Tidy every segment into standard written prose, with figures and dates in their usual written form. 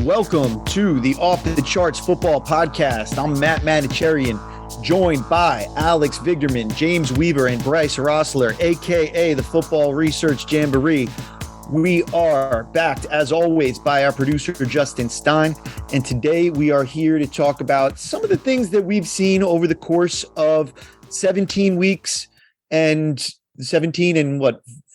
Welcome to the Off the Charts Football Podcast. I'm Matt Manocherian, joined by Alex Vigderman, James Weaver, and Bryce Rossler, a.k.a. the Football Research Jamboree. We are backed, as always, by our producer, Justin Stein. And today we are here to talk about some of the things that we've seen over the course of 17 weeks and 15,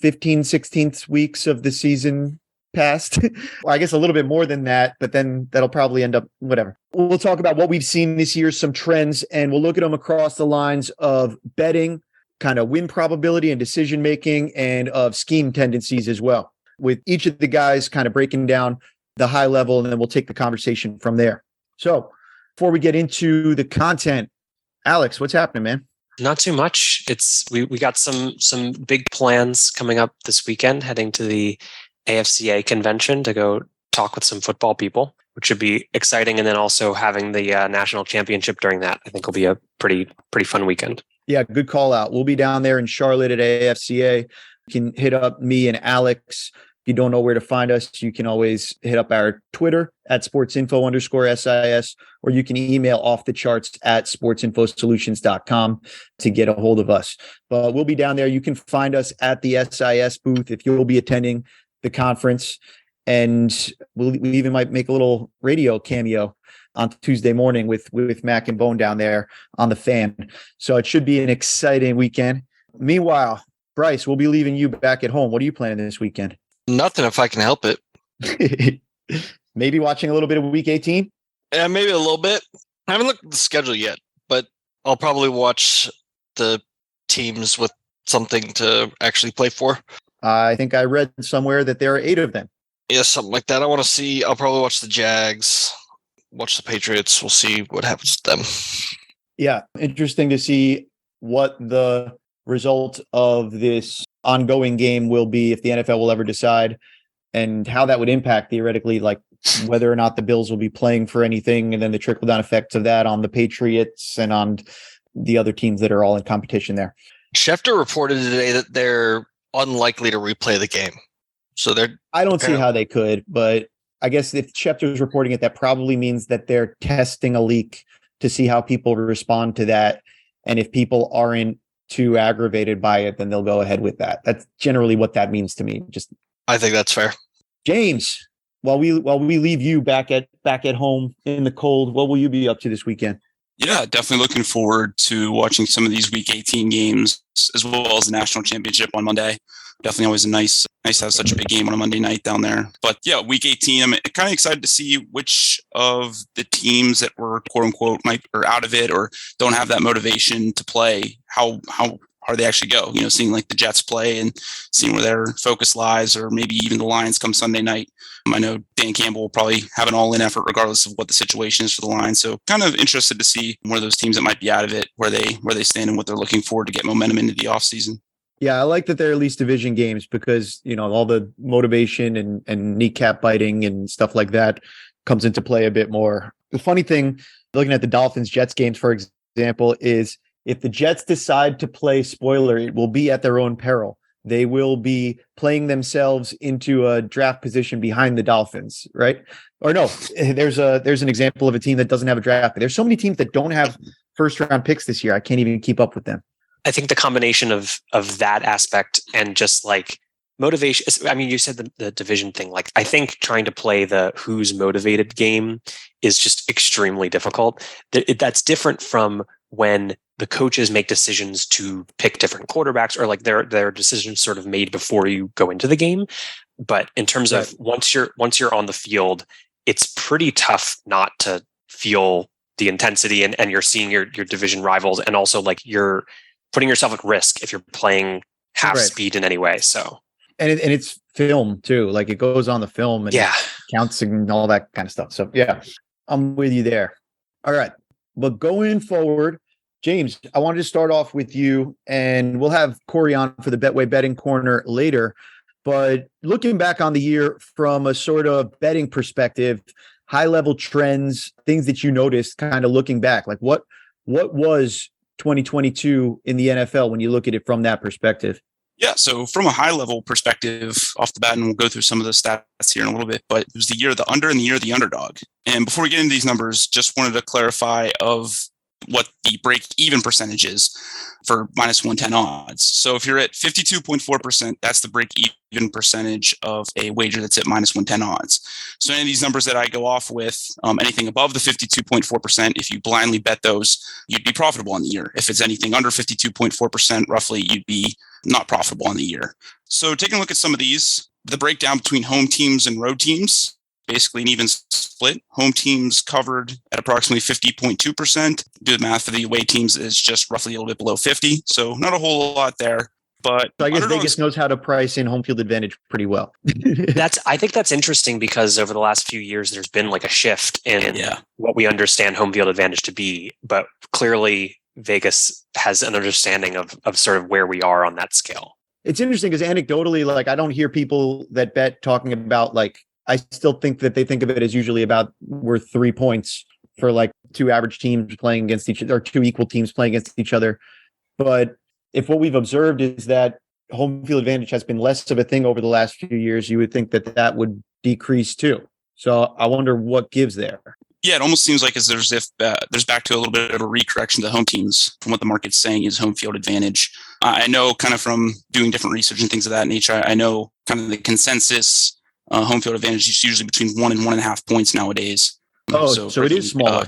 16th weeks of the season past. Well, I guess a little bit more than that, but then that'll probably end up whatever. We'll talk about what we've seen this year, some trends, and we'll look at them across the lines of betting, kind of win probability and decision-making, and of scheme tendencies as well, with each of the guys kind of breaking down the high level, and then we'll take the conversation from there. So before we get into the content, Alex, what's happening, man? Not too much. We got some big plans coming up this weekend, heading to the AFCA convention to go talk with some football people, which should be exciting. And then also having the national championship during that, I think will be a pretty fun weekend. Yeah, good call out. We'll be down there in Charlotte at AFCA. You can hit up me and Alex. If you don't know where to find us, you can always hit up our Twitter at sportsinfo_SIS, or you can email offthecharts@sportsinfosolutions.com to get a hold of us. But we'll be down there. You can find us at the SIS booth if you'll be attending the conference, and we even might make a little radio cameo on Tuesday morning with Mac and Bone down there on the Fan. So it should be an exciting weekend. Meanwhile, Bryce, we'll be leaving you back at home. What are you planning this weekend? Nothing if I can help it. Maybe watching a little bit of Week 18? Yeah, maybe a little bit. I haven't looked at the schedule yet, but I'll probably watch the teams with something to actually play for. I think I read somewhere that there are 8 of them. Yeah, something like that. I'll probably watch the Jags, watch the Patriots. We'll see what happens to them. Yeah, interesting to see what the result of this ongoing game will be, if the NFL will ever decide, and how that would impact theoretically, like whether or not the Bills will be playing for anything, and then the trickle-down effects of that on the Patriots and on the other teams that are all in competition there. Schefter reported today that they're unlikely to replay the game. So I don't see how they could, but I guess if Schefter's reporting it, that probably means that they're testing a leak to see how people respond to that. And if people aren't too aggravated by it, then they'll go ahead with that. That's generally what that means to me. I think that's fair. James, while we leave you back at home in the cold, what will you be up to this weekend? Yeah, definitely looking forward to watching some of these Week 18 games, as well as the national championship on Monday. Definitely always nice to have such a big game on a Monday night down there. But yeah, Week 18, I'm kind of excited to see which of the teams that were quote unquote are out of it or don't have that motivation to play, how hard they actually go. Seeing like the Jets play and seeing where their focus lies, or maybe even the Lions come Sunday night. I know Dan Campbell will probably have an all-in effort regardless of what the situation is for the Lions. So kind of interested to see where those teams that might be out of it, where they stand and what they're looking for to get momentum into the offseason. Yeah, I like that they're at least division games because, all the motivation and kneecap biting and stuff like that comes into play a bit more. The funny thing, looking at the Dolphins-Jets games, for example, is if the Jets decide to play spoiler, it will be at their own peril. They will be playing themselves into a draft position behind the Dolphins, right? Or no, there's an example of a team that doesn't have a draft. There's so many teams that don't have first-round picks this year. I can't even keep up with them. I think the combination of that aspect and just like motivation. I mean, you said the division thing. Like, I think trying to play the who's motivated game is just extremely difficult. That's different from when the coaches make decisions to pick different quarterbacks, or like their decisions sort of made before you go into the game. But in terms of once you're on the field, it's pretty tough not to feel the intensity, and you're seeing your division rivals, and also like you're putting yourself at risk if you're playing half speed in any way. So, and it's film too. Like it goes on the film and counts and all that kind of stuff. So yeah, I'm with you there. All right. But going forward, James, I wanted to start off with you, and we'll have Corey on for the Betway Betting Corner later. But looking back on the year from a sort of betting perspective, high level trends, things that you noticed kind of looking back, like what was 2022 in the NFL when you look at it from that perspective? Yeah, so from a high level perspective off the bat, and we'll go through some of the stats here in a little bit, but it was the year of the under and the year of the underdog. And before we get into these numbers, just wanted to clarify of what the break-even percentage is for minus 110 odds. So if you're at 52.4%, that's the break-even percentage of a wager that's at minus 110 odds. So any of these numbers that I go off with, anything above the 52.4%, if you blindly bet those, you'd be profitable on the year. If it's anything under 52.4%, roughly, you'd be not profitable on the year. So taking a look at some of these, the breakdown between home teams and road teams, basically an even split. Home teams covered at approximately 50.2%. Do the math for the away teams is just roughly a little bit below 50. So not a whole lot there. But so I guess Vegas knows how to price in home field advantage pretty well. I think that's interesting because over the last few years, there's been like a shift in what we understand home field advantage to be. But clearly Vegas has an understanding of sort of where we are on that scale. It's interesting because anecdotally, like I don't hear people that bet talking about like, I still think that they think of it as usually about worth 3 points for like two average teams playing against each other, or two equal teams playing against each other. But if what we've observed is that home field advantage has been less of a thing over the last few years, you would think that that would decrease too. So I wonder what gives there. Yeah, it almost seems like there's back to a little bit of a recorrection to home teams from what the market's saying is home field advantage. I know kind of from doing different research and things of that nature, I know kind of the consensus home field advantage is usually between 1 and 1.5 points nowadays. So it is smaller.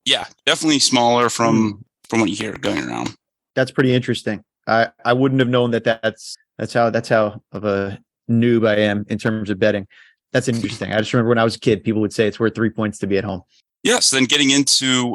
Yeah, definitely smaller from what you hear going around. That's pretty interesting. I wouldn't have known that's how of a noob I am in terms of betting. That's interesting. I just remember when I was a kid, people would say it's worth 3 points to be at home. Yes. Then getting into,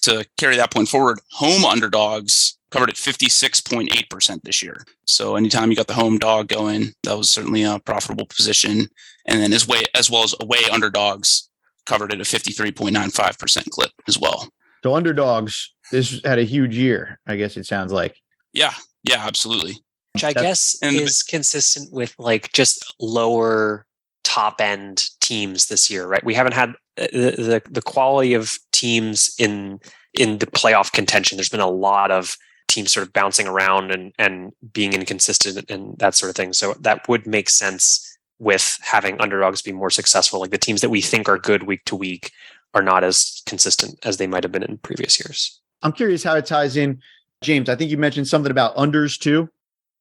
to carry that point forward, home underdogs covered at 56.8% this year. So anytime you got the home dog going, that was certainly a profitable position. And then as well as away underdogs covered at a 53.95% clip as well. So underdogs, this had a huge year, I guess it sounds like. Yeah, absolutely. Which I guess is consistent with like just lower top end teams this year, right? We haven't had the quality of teams in the playoff contention. There's been a lot of teams sort of bouncing around and being inconsistent and that sort of thing. So that would make sense with having underdogs be more successful. Like the teams that we think are good week to week are not as consistent as they might have been in previous years. I'm curious how it ties in. James, I think you mentioned something about unders too.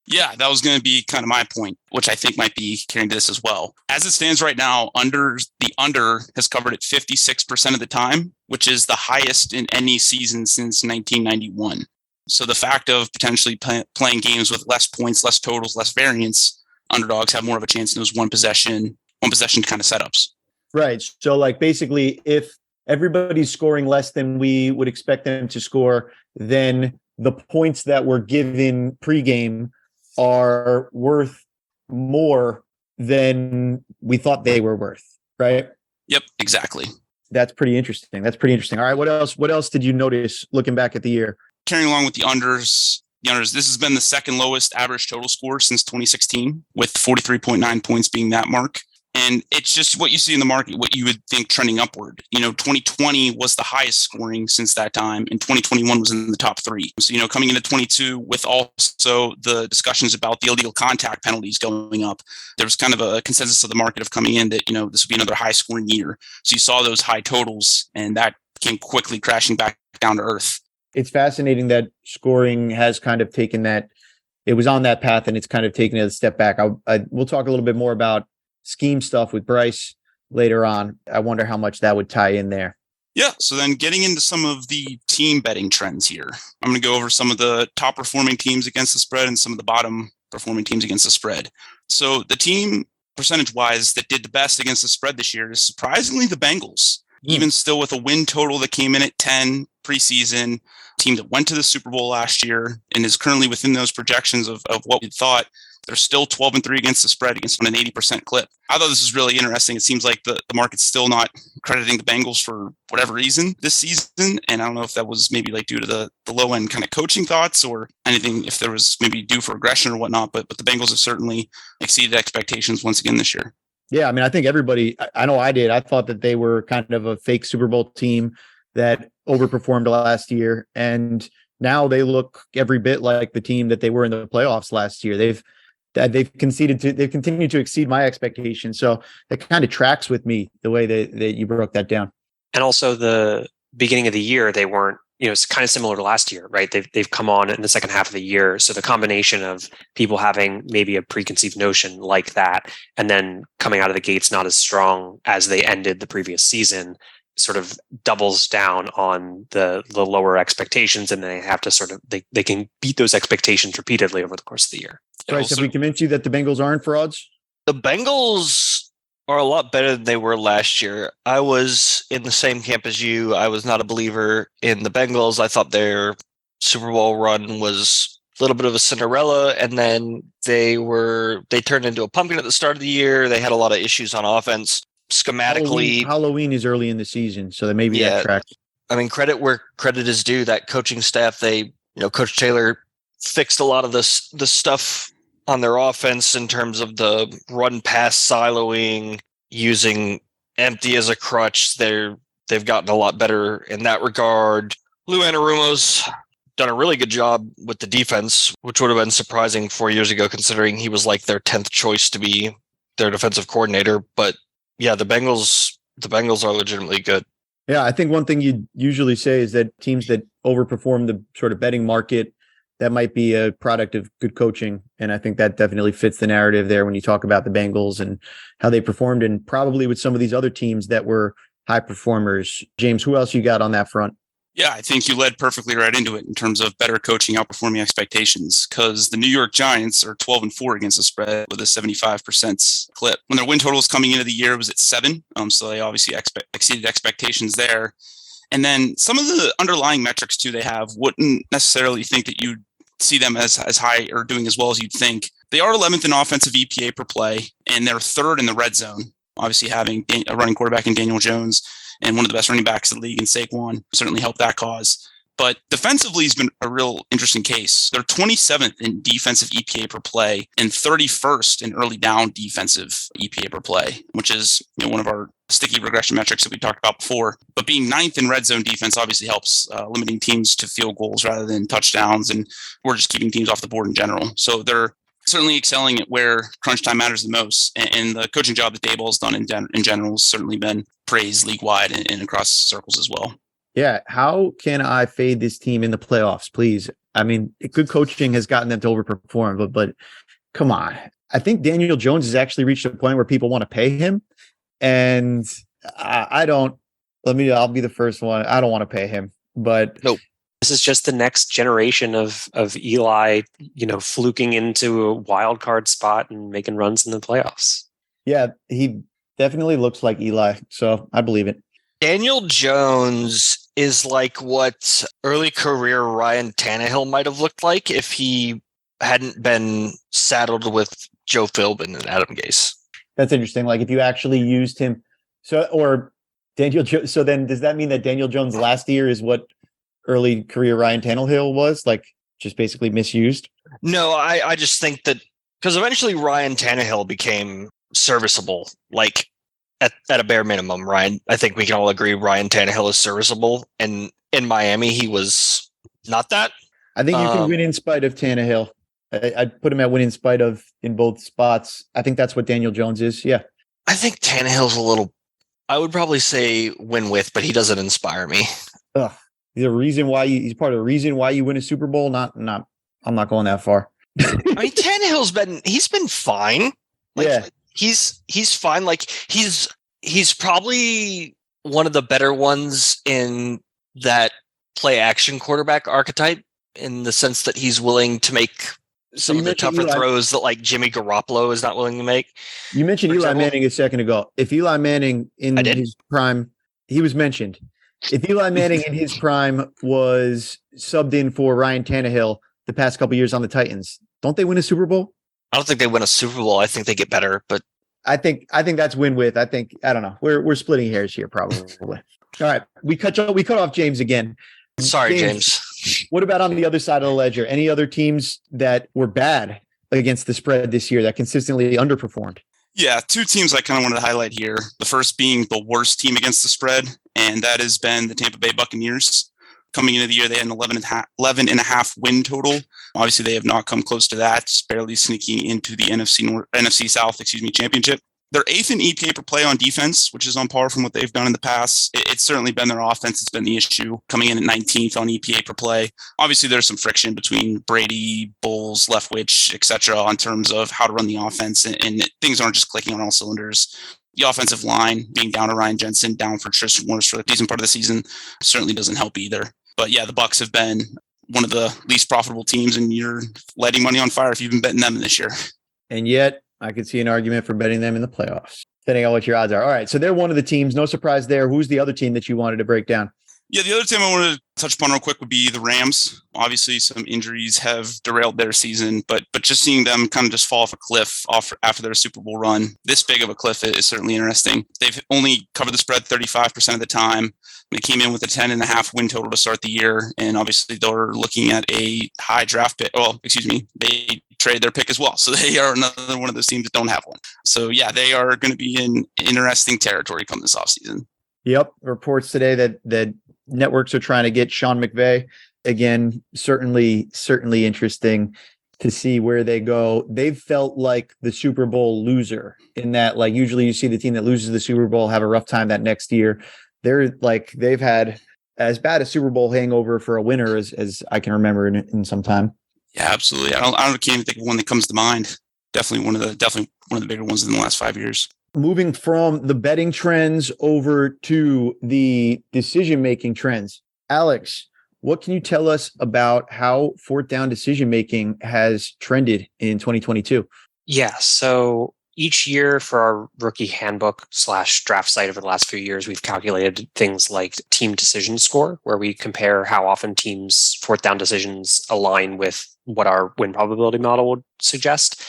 Yeah, that was going to be kind of my point, which I think might be carrying to this as well. As it stands right now, the under has covered it 56% of the time, which is the highest in any season since 1991. So the fact of potentially playing games with less points, less totals, less variance, underdogs have more of a chance in those one possession kind of setups. Right. So like basically if everybody's scoring less than we would expect them to score, then the points that were given pregame are worth more than we thought they were worth, right? Yep, exactly. That's pretty interesting. All right, what else did you notice looking back at the year? Carrying along with the unders, this has been the second lowest average total score since 2016, with 43.9 points being that mark. And it's just what you see in the market, what you would think trending upward. 2020 was the highest scoring since that time, and 2021 was in the top 3. So, coming into 22 with also the discussions about the illegal contact penalties going up, there was kind of a consensus of the market of coming in that, this would be another high scoring year. So you saw those high totals, and that came quickly crashing back down to earth. It's fascinating that scoring has kind of taken that. It was on that path, and it's kind of taken a step back. We'll talk a little bit more about scheme stuff with Bryce later on. I wonder how much that would tie in there. Yeah. So then getting into some of the team betting trends here, I'm going to go over some of the top performing teams against the spread and some of the bottom performing teams against the spread. So the team percentage wise that did the best against the spread this year is surprisingly the Bengals, even still with a win total that came in at 10 preseason, team that went to the Super Bowl last year and is currently within those projections of what we thought. They're still 12-3 against the spread against an 80% clip. I thought this was really interesting. It seems like the market's still not crediting the Bengals for whatever reason this season. And I don't know if that was maybe like due to the low end kind of coaching thoughts or anything, if there was maybe due for regression or whatnot. But the Bengals have certainly exceeded expectations once again this year. Yeah, I mean, I think everybody, I know I did. I thought that they were kind of a fake Super Bowl team that overperformed last year. And now they look every bit like the team that they were in the playoffs last year. They've continued to exceed my expectations. So that kind of tracks with me the way that you broke that down. And also the beginning of the year, they weren't, it's kind of similar to last year, right? They've come on in the second half of the year. So the combination of people having maybe a preconceived notion like that, and then coming out of the gates not as strong as they ended the previous season, sort of doubles down on the lower expectations, and they have to sort of they can beat those expectations repeatedly over the course of the year. Bryce, have we convinced you that the Bengals aren't frauds? The Bengals are a lot better than they were last year. I was in the same camp as you. I was not a believer in the Bengals. I thought their Super Bowl run was a little bit of a Cinderella, and then they turned into a pumpkin at the start of the year. They had a lot of issues on offense. Schematically, Halloween is early in the season, so that maybe that tracks. I mean, credit where credit is due. That coaching staff, Coach Taylor fixed a lot of the stuff on their offense in terms of the run pass siloing, using empty as a crutch. They've gotten a lot better in that regard. Lou Anarumo's done a really good job with the defense, which would have been surprising 4 years ago, considering he was like their 10th choice to be their defensive coordinator. But yeah, the Bengals are legitimately good. Yeah, I think one thing you usually say is that teams that overperform the sort of betting market, that might be a product of good coaching. And I think that definitely fits the narrative there when you talk about the Bengals and how they performed, and probably with some of these other teams that were high performers. James, who else you got on that front? Yeah, I think you led perfectly right into it in terms of better coaching outperforming expectations, because the New York Giants are 12-4 against the spread with a 75% clip. When their win total was coming into the year, it was at 7. So they obviously exceeded expectations there. And then some of the underlying metrics too they have wouldn't necessarily think that you'd see them as high or doing as well as you'd think. They are 11th in offensive EPA per play, and they're 3rd in the red zone. Obviously having a running quarterback in Daniel Jones and one of the best running backs in the league in Saquon certainly helped that cause. But defensively has been a real interesting case. They're 27th in defensive EPA per play and 31st in early down defensive EPA per play, which is one of our sticky regression metrics that we talked about before. But being 9th in red zone defense obviously helps limiting teams to field goals rather than touchdowns, and we're just keeping teams off the board in general. So they're certainly excelling at where crunch time matters the most. And the coaching job that Daboll has done in general has certainly been praised league-wide and across circles as well. Yeah. How can I fade this team in the playoffs, please? I mean, good coaching has gotten them to overperform, but come on. I think Daniel Jones has actually reached a point where people want to pay him. And I'll be the first one. I don't want to pay him, but nope. This is just the next generation of Eli, fluking into a wild card spot and making runs in the playoffs. Yeah, he definitely looks like Eli, so I believe it. Daniel Jones is like what early career Ryan Tannehill might have looked like if he hadn't been saddled with Joe Philbin and Adam Gase. That's interesting. Like if you actually used him, so then does that mean that Daniel Jones last year is what early career Ryan Tannehill was, like just basically misused? No, I just think that because eventually Ryan Tannehill became serviceable, like at a bare minimum. Ryan, I think we can all agree Ryan Tannehill is serviceable, and in Miami he was not that. I think you can win in spite of Tannehill. I'd put him at win in spite of in both spots. I think that's what Daniel Jones is. Yeah, I think Tannehill's a little. I would probably say win with, but he doesn't inspire me. Ugh. He's part of the reason why you win a Super Bowl. I'm not going that far. I mean, Tannehill's been fine. Like, yeah, he's fine. Like he's probably one of the better ones in that play action quarterback archetype, in the sense that he's willing to make some of the tougher throws that like Jimmy Garoppolo is not willing to make. You mentioned Eli Manning a second ago. If Eli Manning in his prime, he was mentioned. If Eli Manning in his prime was subbed in for Ryan Tannehill the past couple of years on the Titans, don't they win a Super Bowl? I don't think they win a Super Bowl. I think they get better, but I think that's win with. I don't know. We're splitting hairs here probably. All right. We cut off James again. Sorry, James. What about on the other side of the ledger? Any other teams that were bad against the spread this year that consistently underperformed? Yeah, 2 teams I kind of wanted to highlight here. The first being the worst team against the spread, and that has been the Tampa Bay Buccaneers. coming into the year, they had an 11 and a half win total. Obviously, they have not come close to that, just barely sneaking into the NFC South, championship. They're 8th in EPA per play on defense, which is on par from what they've done in the past. It's certainly been their offense that's been the issue, coming in at 19th on EPA per play. Obviously, there's some friction between Brady, Bowles, Leftwich, etc., in terms of how to run the offense, and things aren't just clicking on all cylinders. The offensive line being down to Ryan Jensen, down for Tristan Wirfs for a decent part of the season, certainly doesn't help either. But yeah, the Bucs have been one of the least profitable teams, and you're lighting money on fire if you've been betting them this year. And yet, I could see an argument for betting them in the playoffs, depending on what your odds are. All right, so they're one of the teams. No surprise there. Who's the other team that you wanted to break down? Yeah, the other team I wanted to touch upon real quick would be the Rams. Obviously, some injuries have derailed their season, but just seeing them kind of just fall off a cliff after their Super Bowl run, this big of a cliff is certainly interesting. They've only covered the spread 35% of the time. They came in with a 10.5 win total to start the year, and obviously they're looking at a high draft pick. They trade their pick as well, so they are another one of those teams that don't have one. So yeah, they are going to be in interesting territory come this offseason. Yep, reports today that networks are trying to get Sean McVay. Again, certainly interesting to see where they go. They've felt like the Super Bowl loser in that, like, usually you see the team that loses the Super Bowl have a rough time that next year. They've had as bad a Super Bowl hangover for a winner as I can remember in some time. Yeah, absolutely. I can't even think of one that comes to mind. Definitely one of the bigger ones in the last 5 years. Moving from the betting trends over to the decision-making trends. Alex, what can you tell us about how fourth down decision-making has trended in 2022? Yeah, so each year for our rookie handbook / draft site over the last few years, we've calculated things like team decision score, where we compare how often teams' fourth down decisions align with what our win probability model would suggest.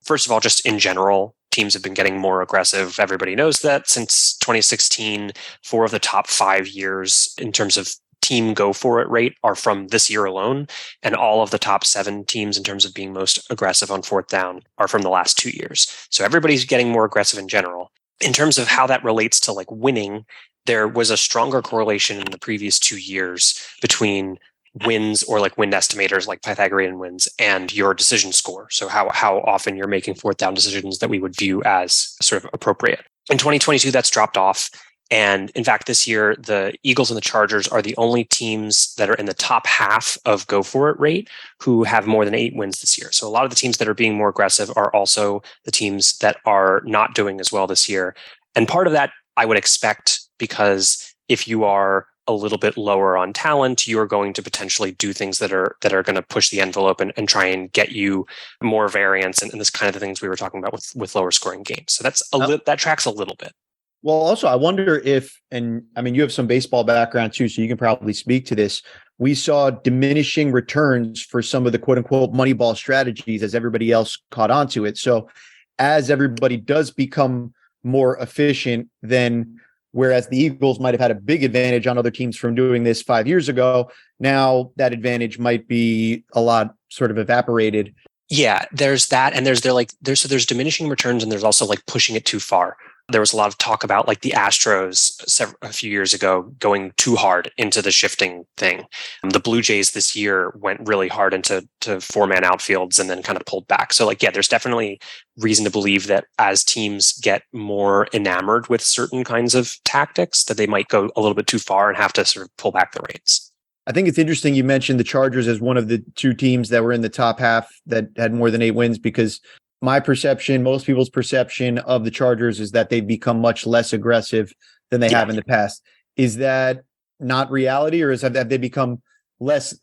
First of all, just in general, teams have been getting more aggressive. Everybody knows that since 2016, 4 of the top 5 years in terms of team go for it rate are from this year alone. And all of the top 7 teams in terms of being most aggressive on fourth down are from the last 2 years. So everybody's getting more aggressive in general. In terms of how that relates to like winning, there was a stronger correlation in the previous 2 years between wins or like win estimators like Pythagorean wins and your decision score. So how often you're making fourth down decisions that we would view as sort of appropriate. In 2022, that's dropped off. And in fact, this year, the Eagles and the Chargers are the only teams that are in the top half of go for it rate who have more than 8 wins this year. So a lot of the teams that are being more aggressive are also the teams that are not doing as well this year. And part of that I would expect, because if you are a little bit lower on talent, you're going to potentially do things that are going to push the envelope and try and get you more variance and this kind of the things we were talking about with lower scoring games. So that's that tracks a little bit. Well, also, I wonder if, and I mean, you have some baseball background too, so you can probably speak to this. We saw diminishing returns for some of the quote unquote Moneyball strategies as everybody else caught on to it. So as everybody does become more efficient, then whereas the Eagles might have had a big advantage on other teams from doing this 5 years ago, now that advantage might be a lot sort of evaporated. Yeah, there's that. And there's diminishing returns, and there's also like pushing it too far. There was a lot of talk about like the Astros a few years ago going too hard into the shifting thing. The Blue Jays this year went really hard into 4-man outfields and then kind of pulled back. So like, yeah, there's definitely reason to believe that as teams get more enamored with certain kinds of tactics, that they might go a little bit too far and have to sort of pull back the reins. I think it's interesting you mentioned the Chargers as one of the 2 teams that were in the top half that had more than 8 wins, because my perception, most people's perception of the Chargers is that they've become much less aggressive than they have in the past. Is that not reality, or have they become less?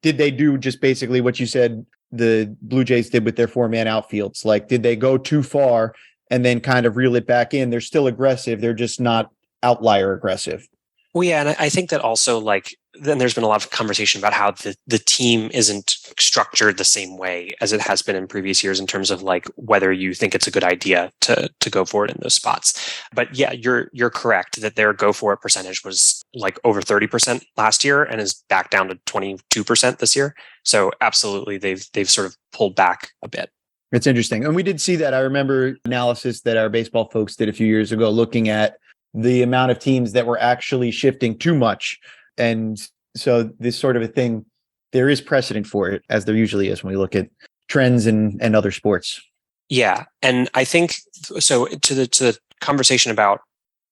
Did they do just basically what you said the Blue Jays did with their 4-man outfields? Like, did they go too far and then kind of reel it back in? They're still aggressive. They're just not outlier aggressive. Well, yeah, and I think that also, like, then there's been a lot of conversation about how the team isn't structured the same way as it has been in previous years in terms of like whether you think it's a good idea to go for it in those spots. But yeah, you're correct that their go for it percentage was like over 30% last year and is back down to 22% this year. So absolutely, they've sort of pulled back a bit. It's interesting, and we did see that. I remember analysis that our baseball folks did a few years ago, looking at the amount of teams that were actually shifting too much and So this sort of a thing, there is precedent for it, as there usually is when we look at trends and other sports. Yeah. And I think, so to the conversation about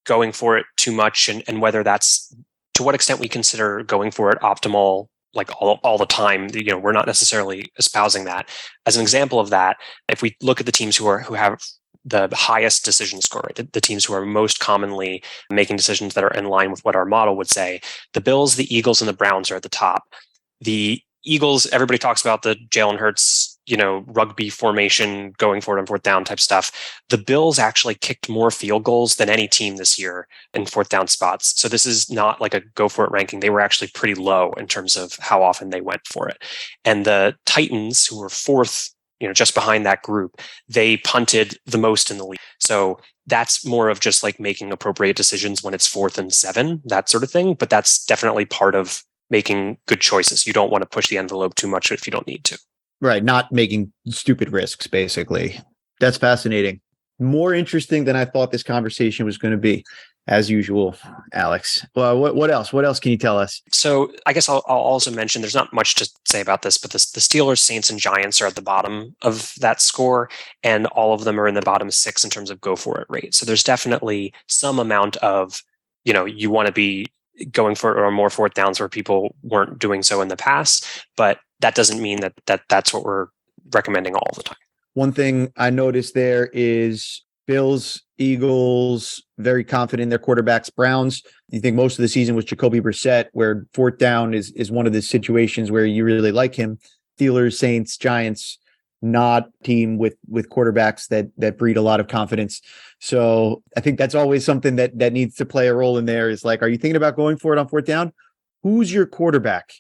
going for it too much and whether that's, to what extent we consider going for it optimal, like all the time, we're not necessarily espousing that. As an example of that, if we look at the teams who have the highest decision score, right? The teams who are most commonly making decisions that are in line with what our model would say, the Bills, the Eagles, and the Browns are at the top. The Eagles, everybody talks about the Jalen Hurts, rugby formation, going for it on fourth down type stuff. The Bills actually kicked more field goals than any team this year in fourth down spots. So this is not like a go for it ranking. They were actually pretty low in terms of how often they went for it. And the Titans, who were fourth, just behind that group, they punted the most in the league. So that's more of just like making appropriate decisions when it's 4th and 7, that sort of thing. But that's definitely part of making good choices. You don't want to push the envelope too much if you don't need to. Right. Not making stupid risks, basically. That's fascinating. More interesting than I thought this conversation was going to be, as usual, Alex. Well, what else? What else can you tell us? So I guess I'll also mention, there's not much to say about this, but the Steelers, Saints, and Giants are at the bottom of that score, and all of them are in the bottom 6 in terms of go for it rate. So there's definitely some amount of, you want to be going for it or more fourth downs where people weren't doing so in the past, but that doesn't mean that's what we're recommending all the time. One thing I noticed there is Bills, Eagles, very confident in their quarterbacks. Browns, you think most of the season was Jacoby Brissett, where fourth down is one of the situations where you really like him. Steelers, Saints, Giants, not team with quarterbacks that breed a lot of confidence. So I think that's always something that needs to play a role in there, is like, are you thinking about going for it on fourth down? Who's your quarterback?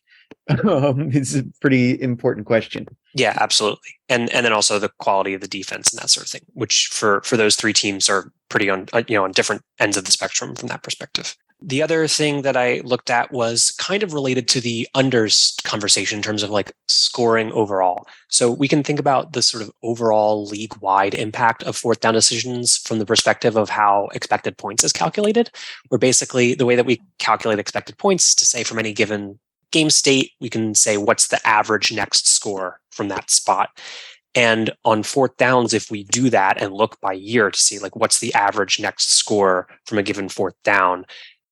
It's a pretty important question. Yeah, absolutely. And then also the quality of the defense and that sort of thing, which for those three teams are pretty on different ends of the spectrum from that perspective. The other thing that I looked at was kind of related to the unders conversation in terms of like scoring overall. So we can think about the sort of overall league-wide impact of fourth down decisions from the perspective of how expected points is calculated, where basically the way that we calculate expected points to say from any given game state, we can say what's the average next score from that spot. And on fourth downs, if we do that and look by year to see like what's the average next score from a given fourth down,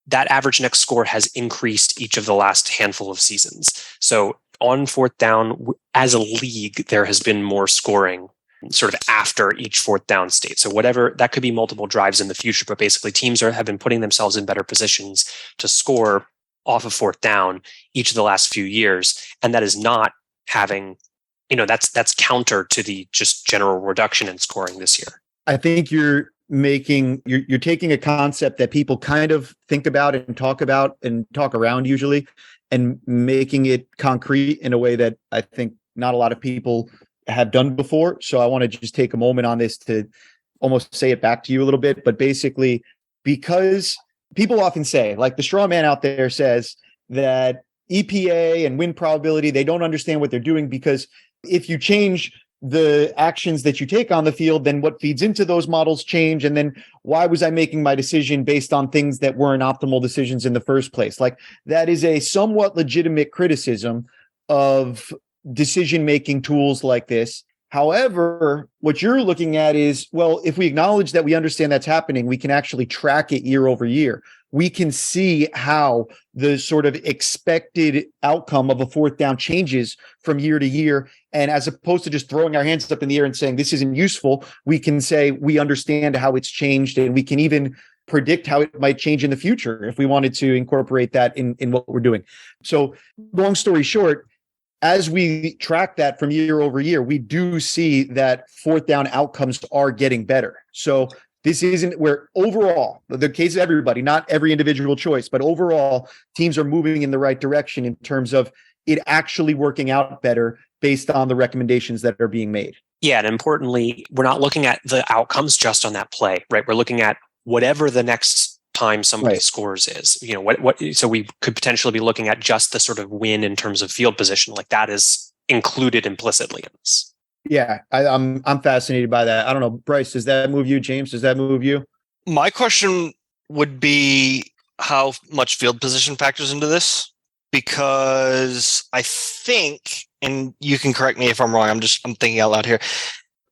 that average next score has increased each of the last handful of seasons. So on fourth down, as a league, there has been more scoring sort of after each fourth down state. So whatever, that could be multiple drives in the future, but basically teams have been putting themselves in better positions to score off of fourth down each of the last few years. And that is not having, that's counter to the just general reduction in scoring this year. I think you're taking a concept that people kind of think about and talk around usually, and making it concrete in a way that I think not a lot of people have done before. So I want to just take a moment on this to almost say it back to you a little bit. But basically, because people often say, like the straw man out there says that EPA and win probability, they don't understand what they're doing, because if you change the actions that you take on the field, then what feeds into those models change. And then why was I making my decision based on things that weren't optimal decisions in the first place? Like, that is a somewhat legitimate criticism of decision-making tools like this. However, what you're looking at is, well, if we acknowledge that we understand that's happening, we can actually track it year over year. We can see how the sort of expected outcome of a fourth down changes from year to year. And as opposed to just throwing our hands up in the air and saying this isn't useful, we can say we understand how it's changed, and we can even predict how it might change in the future if we wanted to incorporate that in what we're doing. So long story short, as we track that from year over year, we do see that fourth down outcomes are getting better. So this isn't where overall, the case of everybody, not every individual choice, but overall teams are moving in the right direction in terms of it actually working out better based on the recommendations that are being made. Yeah. And importantly, we're not looking at the outcomes just on that play, right? We're looking at whatever the next time somebody scores is, so we could potentially be looking at just the sort of win in terms of field position. Like that is included implicitly in this. Yeah, I'm fascinated by that. I don't know, Bryce, does that move you? James, does that move you? My question would be how much field position factors into this, because I think, and you can correct me if I'm wrong, I'm thinking out loud here.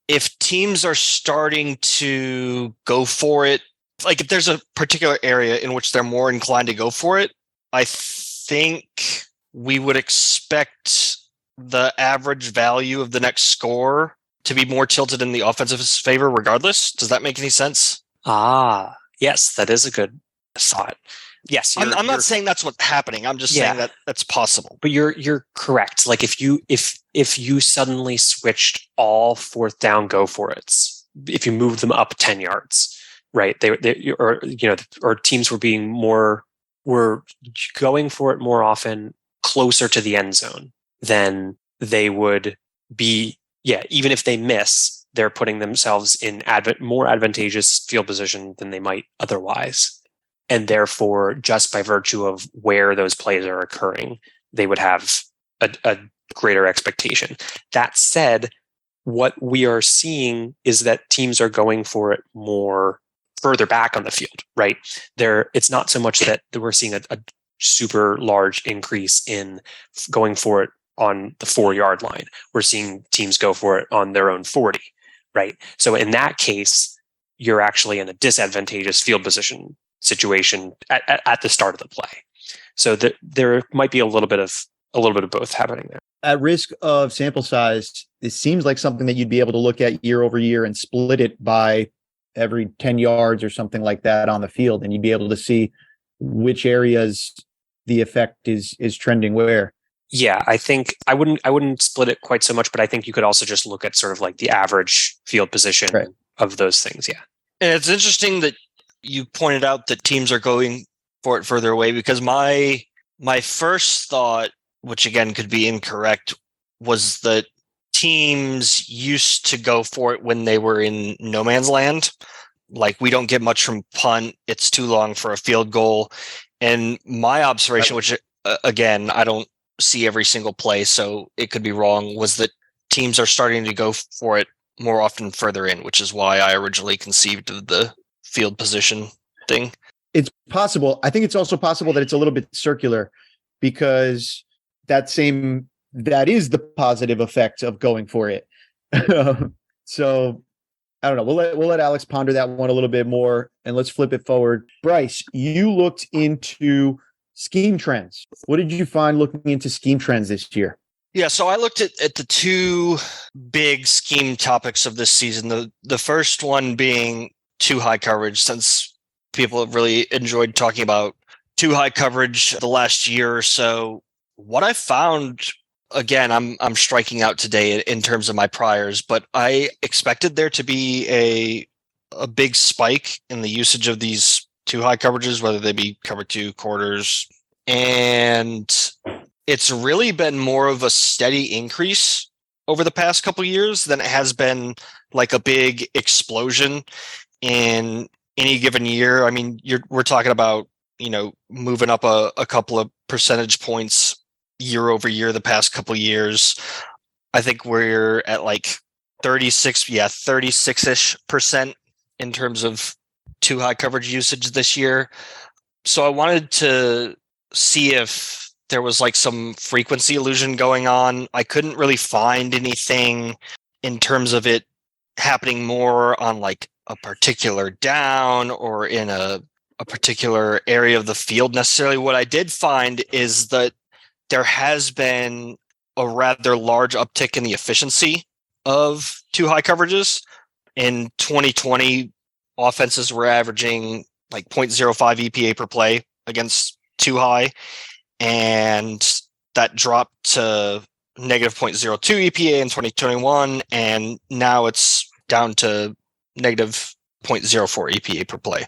If teams are starting to go for it, like if there's a particular area in which they're more inclined to go for it, I think we would expect the average value of the next score to be more tilted in the offensive's favor regardless. Does that make any sense? Yes, that is a good thought. Yes, I'm not saying that's what's happening. I'm just saying that that's possible. But you're correct. Like if you suddenly switched all fourth down go for it's, if you moved them up 10 yards, right? Or teams were going for it more often closer to the end zone than they would be. Yeah, even if they miss, they're putting themselves in more advantageous field position than they might otherwise. And therefore, just by virtue of where those plays are occurring, they would have a greater expectation. That said, what we are seeing is that teams are going for it more further back on the field, right? It's not so much that we're seeing a super large increase in going for it on the 4-yard line. We're seeing teams go for it on their own 40, right? So in that case, you're actually in a disadvantageous field position situation at the start of the play. So there might be a little bit of both happening there. At risk of sample size, it seems like something that you'd be able to look at year over year and split it by every 10 yards or something like that on the field, and you'd be able to see which areas the effect is trending where. Yeah, I think I wouldn't split it quite so much, but I think you could also just look at sort of like the average field position of those things. Yeah. And it's interesting that you pointed out that teams are going for it further away, because my first thought, which again could be incorrect, was that teams used to go for it when they were in no man's land. Like, we don't get much from punt. It's too long for a field goal. And my observation, which again, I don't see every single play, so it could be wrong, was that teams are starting to go for it more often further in, which is why I originally conceived of the field position thing. It's possible. I think it's also possible that it's a little bit circular, because that is the positive effect of going for it. So I don't know. We'll let Alex ponder that one a little bit more, and let's flip it forward. Bryce, you looked into scheme trends. What did you find looking into scheme trends this year? Yeah, so I looked at the two big scheme topics of this season. The first one being too high coverage, since people have really enjoyed talking about too high coverage the last year or so. What I found, again, I'm striking out today in terms of my priors, but I expected there to be a big spike in the usage of these too high coverages, whether they be cover 2, quarters, and it's really been more of a steady increase over the past couple of years than it has been like a big explosion in any given year. I mean, we're talking about, moving up a couple of percentage points year over year the past couple of years. I think we're at like 36-ish% in terms of too high coverage usage this year. So I wanted to see if there was like some frequency illusion going on. I couldn't really find anything in terms of it happening more on like a particular down or in a particular area of the field necessarily. What I did find is that there has been a rather large uptick in the efficiency of too high coverages. In 2020, offenses were averaging like 0.05 EPA per play against too high, and that dropped to negative 0.02 EPA in 2021, and now it's down to negative 0.04 EPA per play.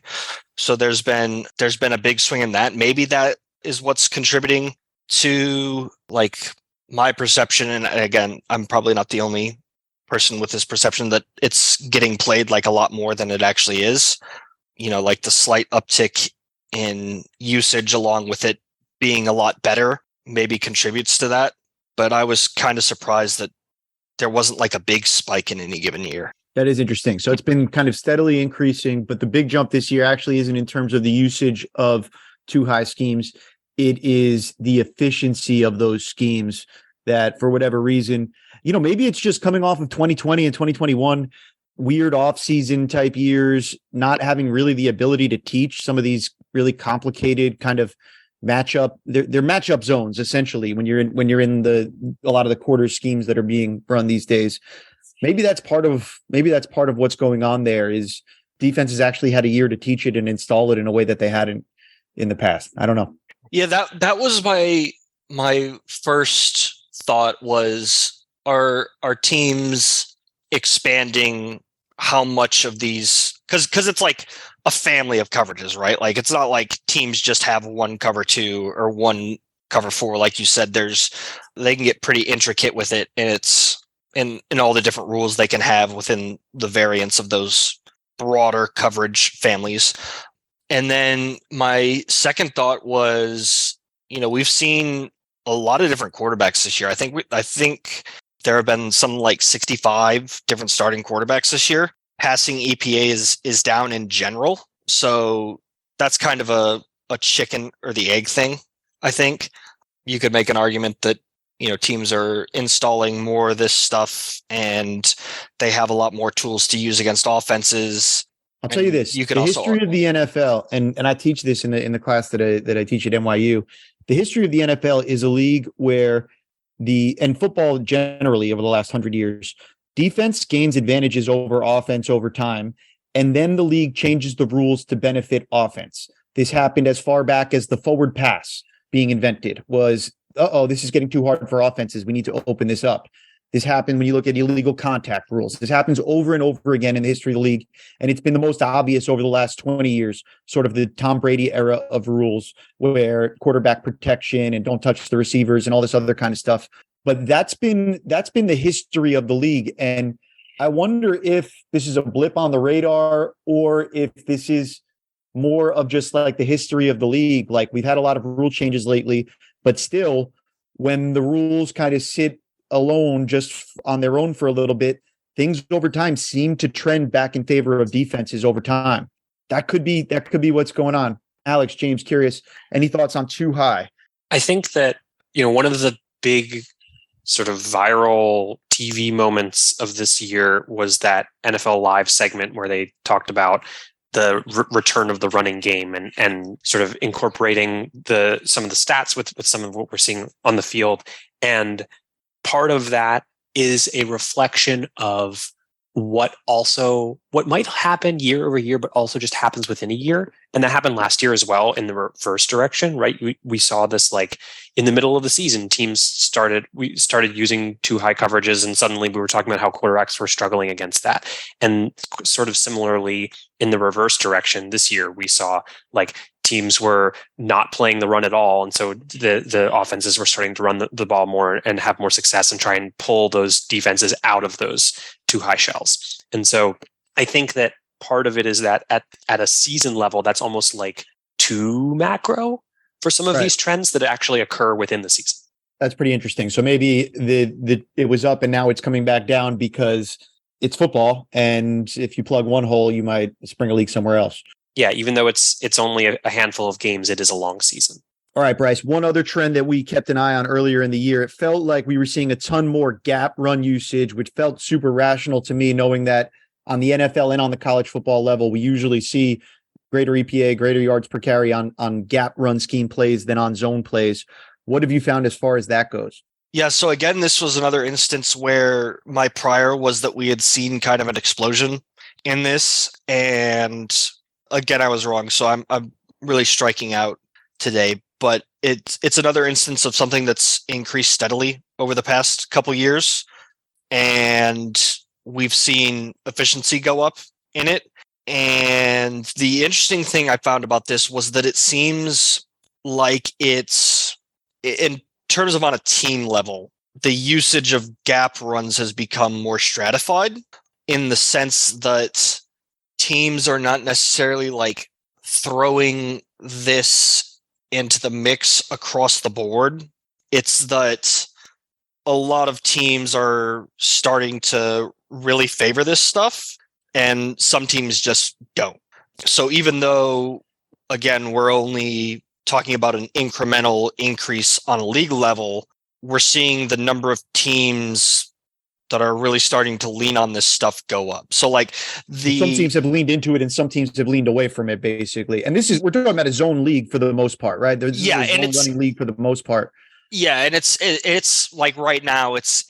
So there's been a big swing in that. Maybe that is what's contributing to like my perception. And again, I'm probably not the only person with this perception that it's getting played like a lot more than it actually is. Like the slight uptick in usage along with it being a lot better maybe contributes to that. But I was kind of surprised that there wasn't like a big spike in any given year. That is interesting. So it's been kind of steadily increasing, but the big jump this year actually isn't in terms of the usage of too high schemes. it is the efficiency of those schemes that, for whatever reason, maybe it's just coming off of 2020 and 2021, weird off-season type years, not having really the ability to teach some of these really complicated kind of matchup. They're matchup zones essentially when you're in a lot of the quarter schemes that are being run these days. Maybe that's part of what's going on there. Is defenses actually had a year to teach it and install it in a way that they hadn't in the past. I don't know. Yeah, that was my first thought was, are teams expanding how much of these, because it's like a family of coverages, right? Like it's not like teams just have one cover 2 or one cover 4. Like you said, they can get pretty intricate with it, and it's in all the different rules they can have within the variants of those broader coverage families. And then my second thought was, we've seen a lot of different quarterbacks this year. I think there have been some like 65 different starting quarterbacks this year. Passing EPA is down in general. So that's kind of a chicken or the egg thing. I think you could make an argument that, teams are installing more of this stuff and they have a lot more tools to use against offenses. I'll tell you this: the history of the NFL, and I teach this in the class that I teach at NYU. The history of the NFL is a league where and football generally over the last 100 years, defense gains advantages over offense over time, and then the league changes the rules to benefit offense. This happened as far back as the forward pass being invented. Was this is getting too hard for offenses. We need to open this up. This happened when you look at illegal contact rules. This happens over and over again in the history of the league. And it's been the most obvious over the last 20 years, sort of the Tom Brady era of rules where quarterback protection and don't touch the receivers and all this other kind of stuff. But that's been the history of the league. And I wonder if this is a blip on the radar or if this is more of just like the history of the league. Like we've had a lot of rule changes lately, but still when the rules kind of sit alone just on their own for a little bit, things over time seem to trend back in favor of defenses over time. That could be what's going on. Alex, James, curious, any thoughts on too high? I think that, one of the big sort of viral TV moments of this year was that NFL Live segment where they talked about the return of the running game and sort of incorporating some of the stats with some of what we're seeing on the field. And part of that is a reflection of what might happen year over year, but also just happens within a year. And that happened last year as well in the reverse direction, right? We saw this like in the middle of the season, we started using too high coverages, and suddenly we were talking about how quarterbacks were struggling against that. And sort of similarly in the reverse direction this year, we saw like teams were not playing the run at all. And so the offenses were starting to run the ball more and have more success and try and pull those defenses out of those too high shells. And so I think that part of it is that at a season level, that's almost like too macro for some of these trends that actually occur within the season. That's pretty interesting. So maybe it was up and now it's coming back down because it's football. And if you plug one hole, you might spring a leak somewhere else. Yeah, even though it's only a handful of games, it is a long season. All right, Bryce, one other trend that we kept an eye on earlier in the year, it felt like we were seeing a ton more gap run usage, which felt super rational to me, knowing that on the NFL and on the college football level, we usually see greater EPA, greater yards per carry on gap run scheme plays than on zone plays. What have you found as far as that goes? Yeah, so again, this was another instance where my prior was that we had seen kind of an explosion in this, and again, I was wrong. So I'm really striking out today, but it's another instance of something that's increased steadily over the past couple years, and we've seen efficiency go up in it. And the interesting thing I found about this was that it seems like it's, in terms of on a team level, the usage of gap runs has become more stratified in the sense that teams are not necessarily like throwing this into the mix across the board. It's that a lot of teams are starting to really favor this stuff, and some teams just don't. So even though, again, we're only talking about an incremental increase on a league level, we're seeing the number of teams that are really starting to lean on this stuff go up. So like some teams have leaned into it and some teams have leaned away from it, basically. And we're talking about a zone league for the most part, right? There's a zone running league for the most part. Yeah. And it's like right now it's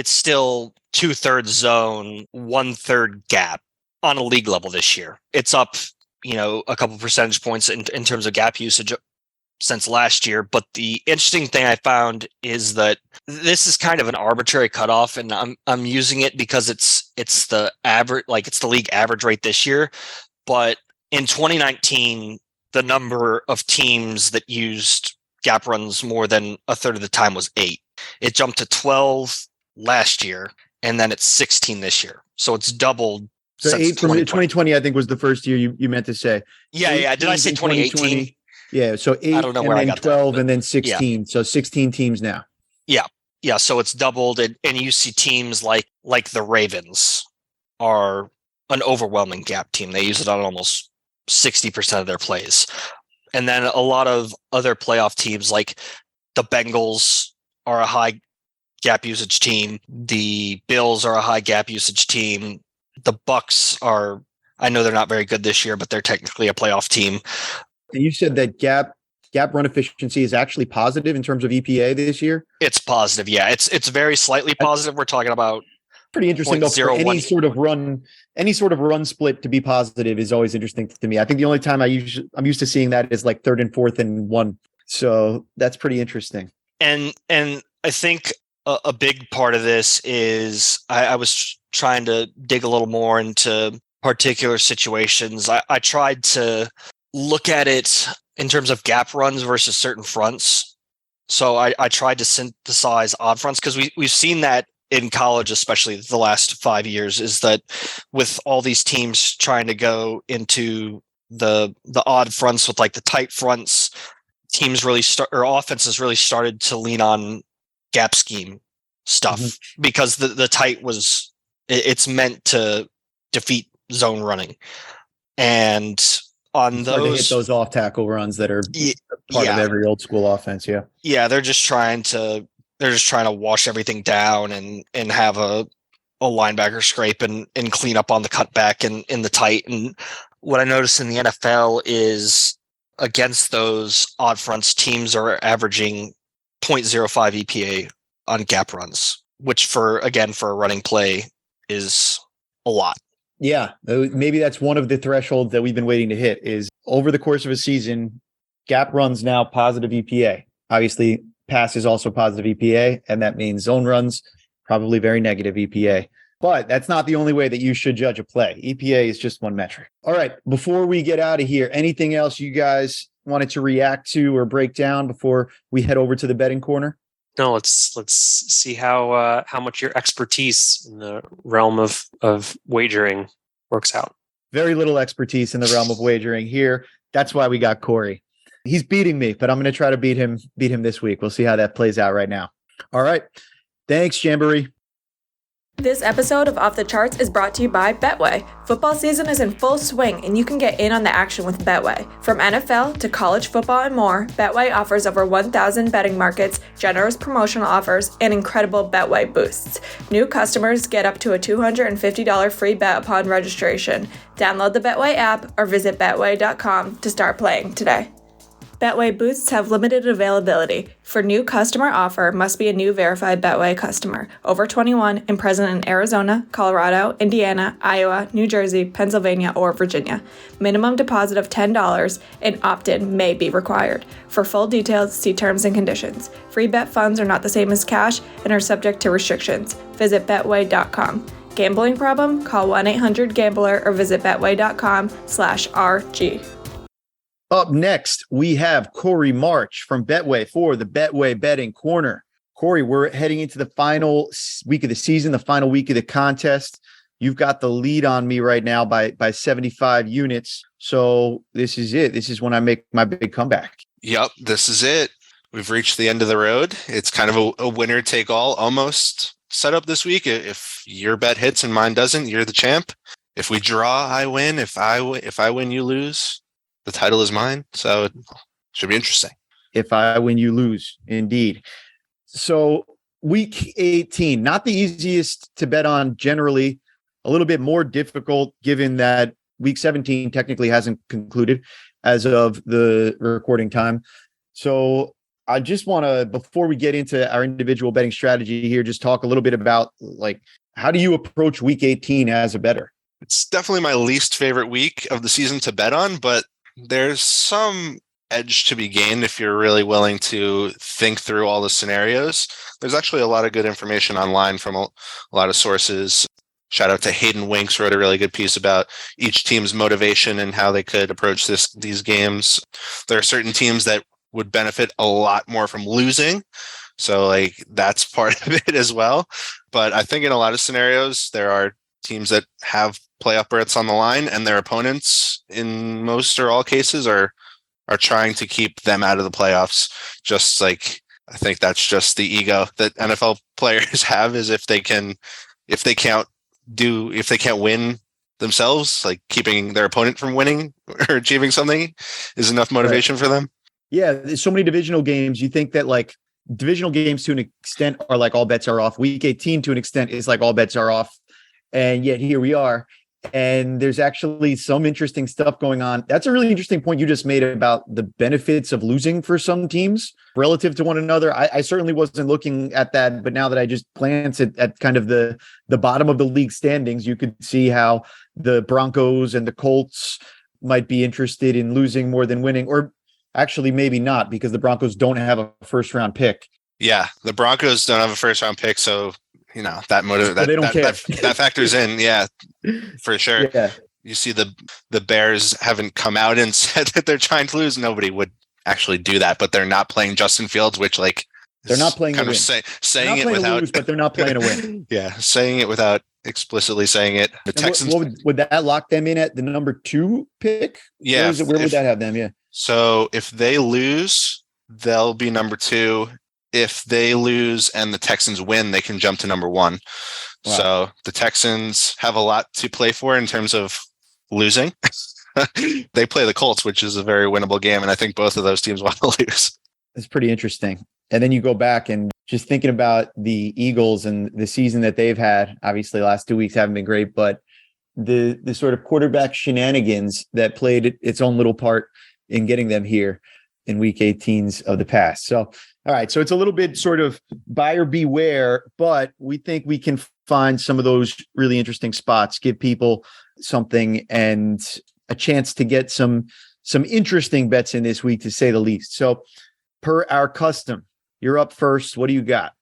still 2/3 zone, 1/3 gap on a league level this year. It's up, a couple percentage points in terms of gap usage since last year. But the interesting thing I found is that this is kind of an arbitrary cutoff, and I'm using it because it's the average, like it's the league average rate this year. But in 2019, the number of teams that used gap runs more than a third of the time was 8. It jumped to 12 last year, and then it's 16 this year. So it's doubled. So 8 from 2020, I think, was the first year you meant to say. Yeah. Did I say 2018? Yeah. So 8, I don't know where and I then got 12, that, and then 16. Yeah. So 16 teams now. Yeah. So it's doubled, and you see teams like the Ravens are an overwhelming gap team. They use it on almost 60% of their plays. And then a lot of other playoff teams, like the Bengals, are a high gap usage team. The Bills are a high gap usage team. The Bucks are, I know they're not very good this year, but they're technically a playoff team. And you said that gap run efficiency is actually positive in terms of EPA this year? It's positive, yeah. It's very slightly positive. We're talking about pretty interesting though. For any sort of run split to be positive is always interesting to me. I think the only time I'm used to seeing that is like 3rd and 4th and 1. So that's pretty interesting. And I think a big part of this is I was trying to dig a little more into particular situations. I tried to look at it in terms of gap runs versus certain fronts. So I tried to synthesize odd fronts, because we've seen that in college, especially the last 5 years, is that with all these teams trying to go into the odd fronts with like the tight fronts, teams really offenses really started to lean on gap scheme stuff, because the tight it's meant to defeat zone running. And on those, to hit those off tackle runs that are part of every old school offense. Yeah. They're just trying to wash everything down and have a linebacker scrape and clean up on the cutback and in the tight. And what I noticed in the NFL is against those odd fronts, teams are averaging 0.05 EPA on gap runs, which for a running play is a lot. Yeah, maybe that's one of the thresholds that we've been waiting to hit, is over the course of a season, gap runs now positive EPA. Obviously, pass is also positive EPA, and that means zone runs probably very negative EPA. But that's not the only way that you should judge a play. EPA is just one metric. All right, before we get out of here, anything else you guys wanted to react to or break down before we head over to the betting corner? No, let's see how much your expertise in the realm of wagering works out. Very little expertise in the realm of wagering here. That's why we got Corey. He's beating me, but I'm going to try to beat him this week. We'll see how that plays out right now. All right. Thanks, Jamboree. This episode of Off the Charts is brought to you by Betway. Football season is in full swing, and you can get in on the action with Betway. From NFL to college football and more, Betway offers over 1,000 betting markets, generous promotional offers, and incredible Betway boosts. New customers get up to a $250 free bet upon registration. Download the Betway app or visit betway.com to start playing today. Betway boosts have limited availability. For new customer offer, must be a new verified Betway customer, over 21 and present in Arizona, Colorado, Indiana, Iowa, New Jersey, Pennsylvania, or Virginia. Minimum deposit of $10 and opt-in may be required. For full details, see terms and conditions. Free bet funds are not the same as cash and are subject to restrictions. Visit betway.com. Gambling problem? Call 1-800-GAMBLER or visit betway.com/RG. Up next, we have Corey March from Betway for the Betway Betting Corner. Corey, we're heading into the final week of the season, the final week of the contest. You've got the lead on me right now by 75 units. So this is it. This is when I make my big comeback. Yep, this is it. We've reached the end of the road. It's kind of a winner take all almost set up this week. If your bet hits and mine doesn't, you're the champ. If we draw, I win. If I win, you lose. The title is mine. So Should be interesting. If I win, you lose. Indeed. So week 18, not the easiest to bet on generally, a little bit more difficult given that week 17 technically hasn't concluded as of the recording time. So I just want to, before we get into our individual betting strategy here, just talk a little bit about like, how do you approach week 18 as a bettor? It's definitely my least favorite week of the season to bet on, but there's some edge to be gained if you're really willing to think through all the scenarios. There's actually a lot of good information online from a lot of sources. Shout out to Hayden Winks, wrote a really good piece about each team's motivation and how they could approach these games. There are certain teams that would benefit a lot more from losing. So like that's part of it as well. But I think in a lot of scenarios, there are teams that have playoff berths on the line and their opponents in most or all cases are trying to keep them out of the playoffs. Just like, I think that's just the ego that NFL players have, is if they can't win themselves, like keeping their opponent from winning or achieving something is enough motivation for them. Yeah. There's so many divisional games. You think that like divisional games to an extent are like all bets are off. Week 18 to an extent is like all bets are off. And yet here we are. And there's actually some interesting stuff going on. That's a really interesting point you just made about the benefits of losing for some teams relative to one another. I certainly wasn't looking at that, but now that I just glance at kind of the bottom of the league standings, you could see how the Broncos and the Colts might be interested in losing more than winning, or actually maybe not, because the Broncos don't have a first round pick. Yeah, the Broncos don't have a first round pick, so that factors in, yeah, for sure. Yeah. You see the Bears haven't come out and said that they're trying to lose. Nobody would actually do that, but they're not playing Justin Fields, which like they're not playing kind of saying it without lose, but they're not playing to win. Yeah, saying it without explicitly saying it. The Texans would that lock them in at the number 2 pick? Yeah, where would that have them? Yeah. So if they lose, they'll be number 2. If they lose and the Texans win, they can jump to number 1. Wow. So the Texans have a lot to play for in terms of losing. They play the Colts, which is a very winnable game, and I think both of those teams want to lose. It's pretty interesting. And then you go back and just thinking about the Eagles and the season that they've had. Obviously, the last 2 weeks haven't been great, but the sort of quarterback shenanigans that played its own little part in getting them here in week 18s of the past. So, all right. So it's a little bit sort of buyer beware, but we think we can find some of those really interesting spots, give people something and a chance to get some interesting bets in this week, to say the least. So per our custom, you're up first. What do you got?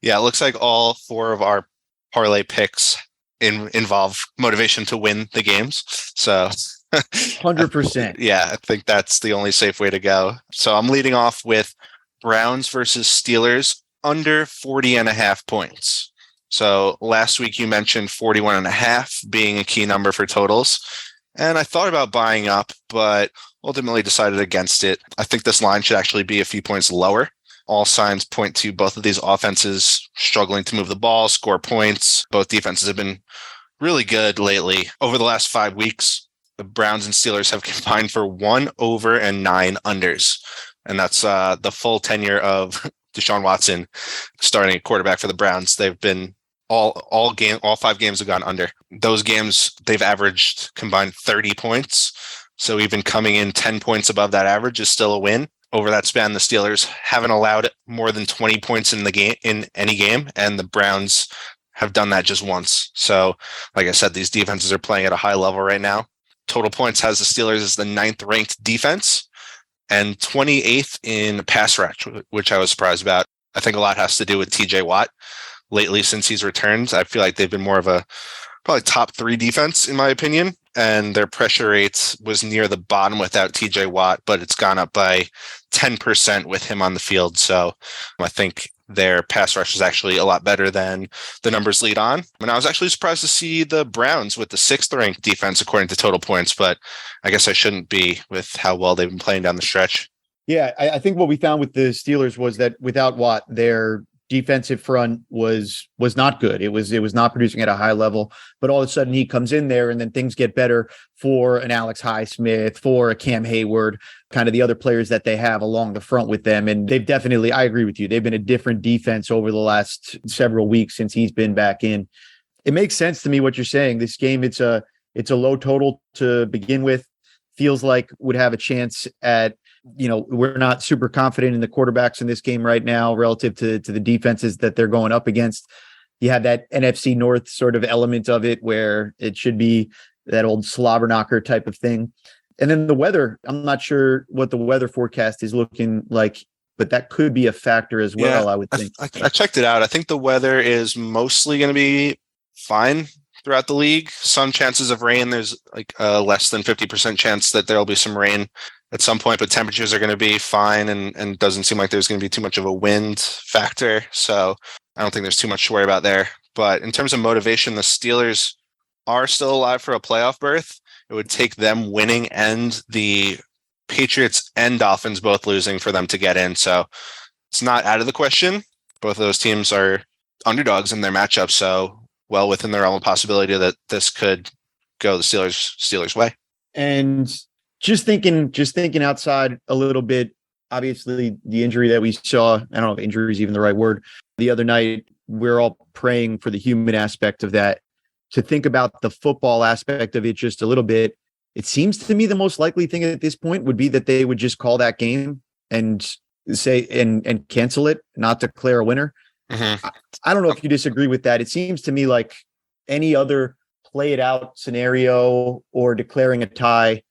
Yeah, it looks like all 4 of our parlay picks involve motivation to win the games. So 100%. Yeah, I think that's the only safe way to go. So I'm leading off with Browns versus Steelers under 40.5 points. So last week you mentioned 41.5 being a key number for totals. And I thought about buying up, but ultimately decided against it. I think this line should actually be a few points lower. All signs point to both of these offenses struggling to move the ball, score points. Both defenses have been really good lately. Over the last 5 weeks, the Browns and Steelers have combined for 1 over and 9 unders. And that's the full tenure of Deshaun Watson starting at quarterback for the Browns. They've been all 5 games have gone under. Those games, they've averaged combined 30 points. So even coming in 10 points above that average is still a win. Over that span, the Steelers haven't allowed more than 20 points in the game, in any game, and the Browns have done that just once. So, like I said, these defenses are playing at a high level right now. Total points has the Steelers as the 9th ranked defense and 28th in pass rush, which I was surprised about. I think a lot has to do with TJ Watt. Lately, since he's returned, I feel like they've been more of a probably top 3 defense, in my opinion. And their pressure rates was near the bottom without TJ Watt, but it's gone up by 10% with him on the field. So I think their pass rush is actually a lot better than the numbers lead on. And I was actually surprised to see the Browns with the 6th ranked defense according to total points, but I guess I shouldn't be with how well they've been playing down the stretch. Yeah, I think what we found with the Steelers was that without Watt, their defensive front was not good. It was not producing at a high level, but all of a sudden he comes in there and then things get better for an Alex Highsmith, for a Cam Hayward, kind of the other players that they have along the front with them. And they've definitely, I agree with you, they've been a different defense over the last several weeks since he's been back in. It makes sense to me what you're saying. This game, it's a low total to begin with. Feels like would have a chance at, we're not super confident in the quarterbacks in this game right now relative to the defenses that they're going up against. You have that NFC North sort of element of it where it should be that old slobber knocker type of thing. And then the weather, I'm not sure what the weather forecast is looking like, but that could be a factor as well, I would think. I checked it out. I think the weather is mostly going to be fine throughout the league. Some chances of rain. There's like a less than 50% chance that there'll be some rain at some point, but temperatures are going to be fine, and doesn't seem like there's going to be too much of a wind factor. So I don't think there's too much to worry about there. But in terms of motivation, the Steelers are still alive for a playoff berth. It would take them winning and the Patriots and Dolphins both losing for them to get in. So it's not out of the question. Both of those teams are underdogs in their matchup. So well within the realm of possibility that this could go the Steelers' way. And just thinking outside a little bit, obviously the injury that we saw, I don't know if injury is even the right word, the other night, we're all praying for the human aspect of that. To think about the football aspect of it just a little bit, it seems to me the most likely thing at this point would be that they would just call that game and say and cancel it, not declare a winner. Mm-hmm. I don't know if you disagree with that. It seems to me like any other play it out scenario or declaring a tie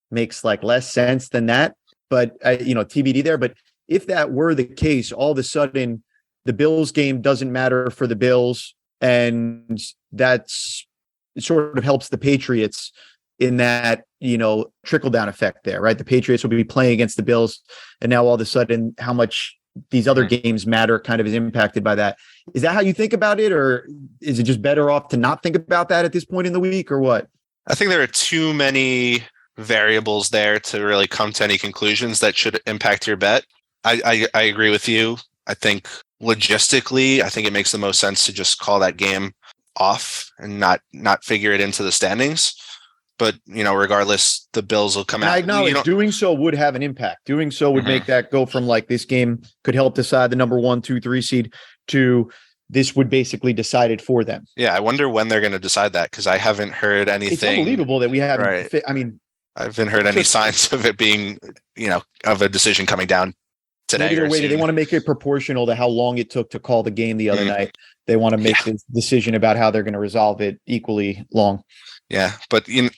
makes like less sense than that. But TBD there. But if that were the case, all of a sudden the Bills game doesn't matter for the Bills, and that's it sort of helps the Patriots in that, trickle down effect there, right? The Patriots will be playing against the Bills, and now all of a sudden how much these other games matter kind of is impacted by that. Is that how you think about it, or is it just better off to not think about that at this point in the week, or what? I think there are too many variables there to really come to any conclusions that should impact your bet. I agree with you. I think logistically, I think it makes the most sense to just call that game off and not figure it into the standings. But, regardless, the Bills will come out. I acknowledge doing so would have an impact. Doing so would make that go from like this game could help decide the number 1, 2, 3 seed to this would basically decide it for them. Yeah, I wonder when they're going to decide that, because I haven't heard anything. It's unbelievable that we haven't. Right. I haven't heard any signs of it being, of a decision coming down today. They want to make it proportional to how long it took to call the game the other night. They want to make this decision about how they're going to resolve it equally long. Yeah, but you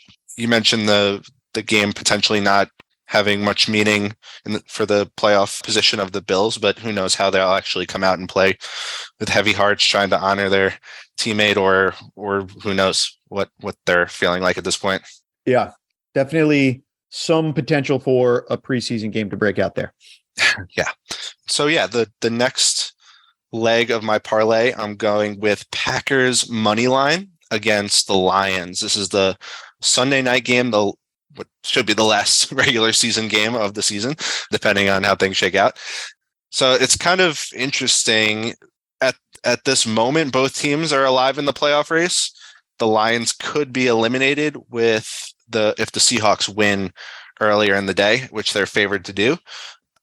mentioned the game potentially not having much meaning for the playoff position of the Bills, but who knows how they'll actually come out and play with heavy hearts, trying to honor their teammate, or who knows what they're feeling like at this point. Yeah, definitely some potential for a preseason game to break out there. Yeah. So the next leg of my parlay, I'm going with Packers money line against the Lions. This is the Sunday night game, what should be the last regular season game of the season, depending on how things shake out. So it's kind of interesting. At this moment, both teams are alive in the playoff race. The Lions could be eliminated if the Seahawks win earlier in the day, which they're favored to do.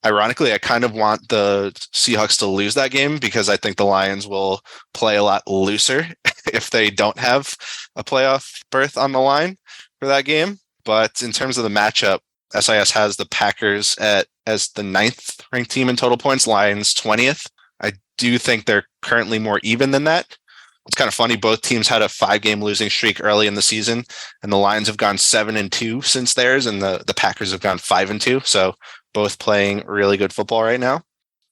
Ironically, I kind of want the Seahawks to lose that game, because I think the Lions will play a lot looser if they don't have a playoff berth on the line for that game. But in terms of the matchup, SIS has the Packers as the 9th ranked team in total points, Lions 20th. I do think they're currently more even than that. It's kind of funny. Both teams had a 5-game losing streak early in the season, and the Lions have gone 7-2 since theirs, and the Packers have gone 5-2. So both playing really good football right now.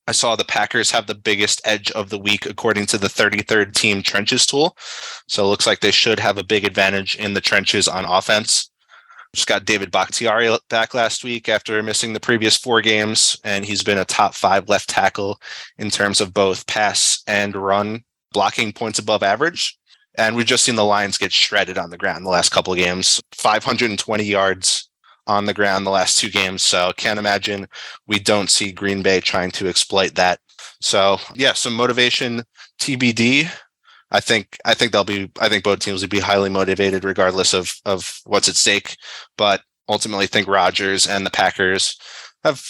I saw the Packers have the biggest edge of the week according to the 33rd team trenches tool. So it looks like they should have a big advantage in the trenches on offense. Just got David Bakhtiari back last week after missing the previous 4 games, and he's been a top 5 left tackle in terms of both pass and run blocking points above average. And we've just seen the Lions get shredded on the ground the last couple of games, 520 yards on the ground the last 2 games. So can't imagine we don't see Green Bay trying to exploit that So yeah, some motivation TBD. I think both teams would be highly motivated regardless of what's at stake. But ultimately think Rodgers and the Packers have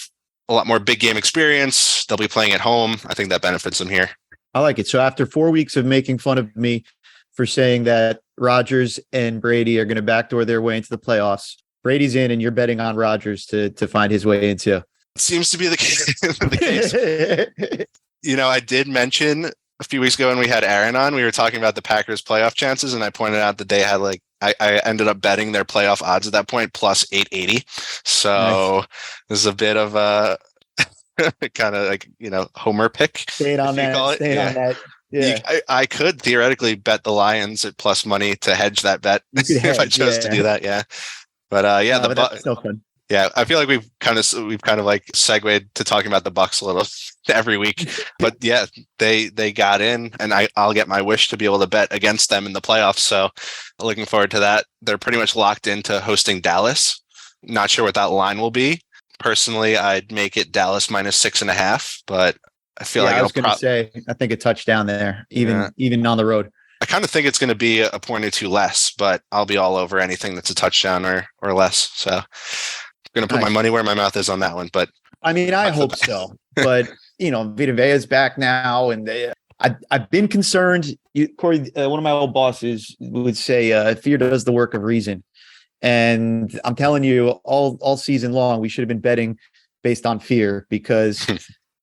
a lot more big game experience. They'll be playing at home. I think that benefits them here. I like it. So after 4 weeks of making fun of me for saying that Rodgers and Brady are going to backdoor their way into the playoffs, Brady's in and you're betting on Rodgers to find his way into. It seems to be the case. I did mention a few weeks ago when we had Aaron on, we were talking about the Packers playoff chances, and I pointed out that they had I ended up betting their playoff odds at that point plus 880. So This is a bit of a kind of Homer pick. Staying on that. Yeah. I could theoretically bet the Lions at plus money to hedge that bet if I chose to do that. Yeah. But that's so fun. Yeah, I feel like we've kind of segued to talking about the Bucs a little every week, but yeah, they got in, and I'll get my wish to be able to bet against them in the playoffs. So, looking forward to that. They're pretty much locked into hosting Dallas. Not sure what that line will be. Personally, I'd make it Dallas minus 6.5, but I feel like I was going to say I think a touchdown there, even on the road. I kind of think it's going to be a point or two less, but I'll be all over anything that's a touchdown or less. So. I'm going to put my money where my mouth is on that one, but I mean, I hope so. But Vita Vea's back now, and I've been concerned. Corey, one of my old bosses would say, "Fear does the work of reason," and I'm telling you, all season long, we should have been betting based on fear because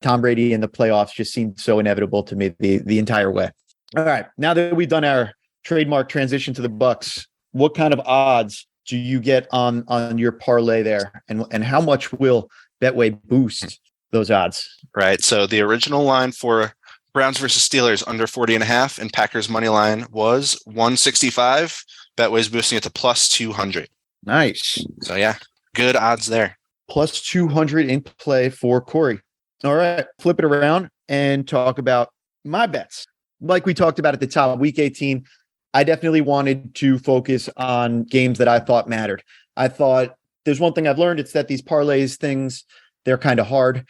Tom Brady in the playoffs just seemed so inevitable to me the entire way. All right, now that we've done our trademark transition to the Bucs, what kind of odds do you get on your parlay there, and how much will Betway boost those odds? Right. So the original line for Browns versus Steelers under 40.5 and Packers money line was 165. Betway's boosting it to plus 200. Nice. So yeah, good odds there. Plus 200 in play for Corey. All right, flip it around and talk about my bets. Like we talked about at the top, week 18. I definitely wanted to focus on games that I thought mattered. I thought there's one thing I've learned. It's that these parlays things, they're kind of hard.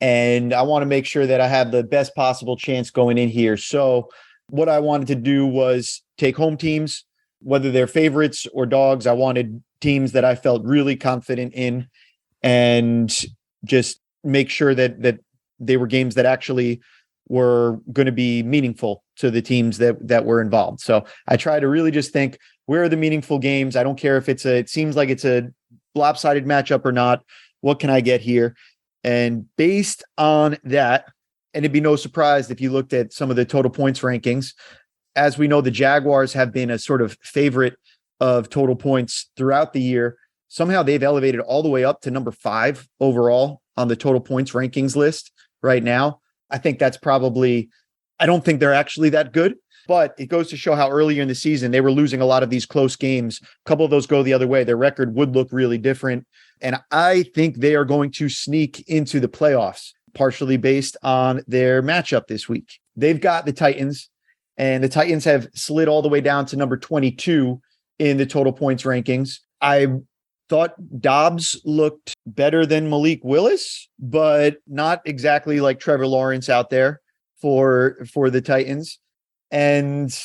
And I want to make sure that I have the best possible chance going in here. So what I wanted to do was take home teams, whether they're favorites or dogs. I wanted teams that I felt really confident in and just make sure that they were games that actually were going to be meaningful to the teams that were involved. So I try to really just think, where are the meaningful games? I don't care if it seems like it's a lopsided matchup or not. What can I get here? And based on that, and it'd be no surprise if you looked at some of the total points rankings, as we know, the Jaguars have been a sort of favorite of total points throughout the year. Somehow they've elevated all the way up to number 5 overall on the total points rankings list right now. I think that's probably, I don't think they're actually that good, but it goes to show how earlier in the season they were losing a lot of these close games. A couple of those go the other way. Their record would look really different. And I think they are going to sneak into the playoffs, partially based on their matchup this week. They've got the Titans, and the Titans have slid all the way down to number 22 in the total points rankings. I thought Dobbs looked better than Malik Willis, but not exactly like Trevor Lawrence out there for the Titans. And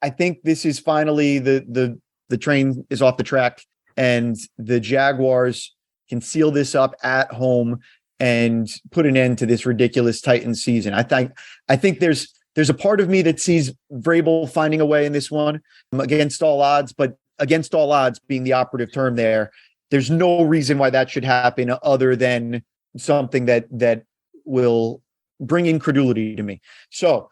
I think this is finally the train is off the track, and the Jaguars can seal this up at home and put an end to this ridiculous Titans season. I think there's a part of me that sees Vrabel finding a way in this one against all odds, but against all odds being the operative term there. There's no reason why that should happen other than something that will bring incredulity to me. So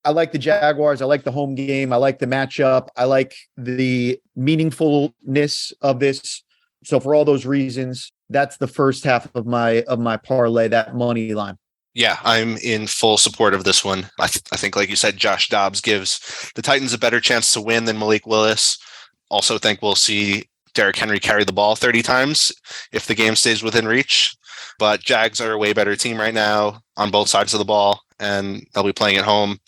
I like the Jaguars. I like the home game. I like the matchup. I like the meaningfulness of this. So for all those reasons, that's the first half of my parlay, that money line. Yeah, I'm in full support of this one. I think, like you said, Josh Dobbs gives the Titans a better chance to win than Malik Willis. Also think we'll see Derrick Henry carry the ball 30 times if the game stays within reach. But Jags are a way better team right now on both sides of the ball, and they'll be playing at home.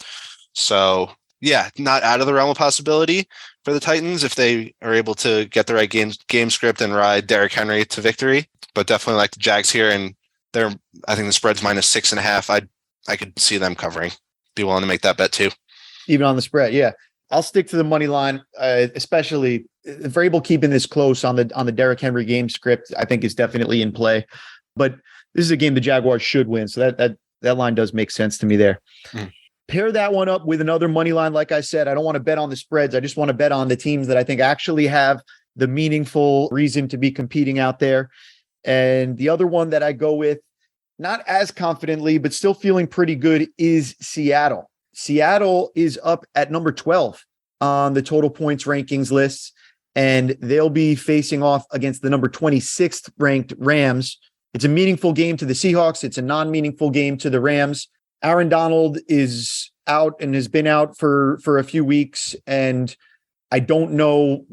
So, yeah, not out of the realm of possibility for the Titans if they are able to get the right game script and ride Derrick Henry to victory. But definitely like the Jags here, and I think the spread's minus 6.5. I could see them covering. Be willing to make that bet too. Even on the spread. Yeah. I'll stick to the money line, especially if we're able keeping this close on the Derrick Henry game script, I think is definitely in play. But this is a game the Jaguars should win. So that line does make sense to me there. Pair that one up with another money line. Like I said, I don't want to bet on the spreads. I just want to bet on the teams that I think actually have the meaningful reason to be competing out there. And the other one that I go with, not as confidently, but still feeling pretty good, is Seattle. Seattle is up at number 12 on the total points rankings lists, and they'll be facing off against the number 26th ranked Rams. It's a meaningful game to the Seahawks. It's a non-meaningful game to the Rams. Aaron Donald is out and has been out for a few weeks, and I don't know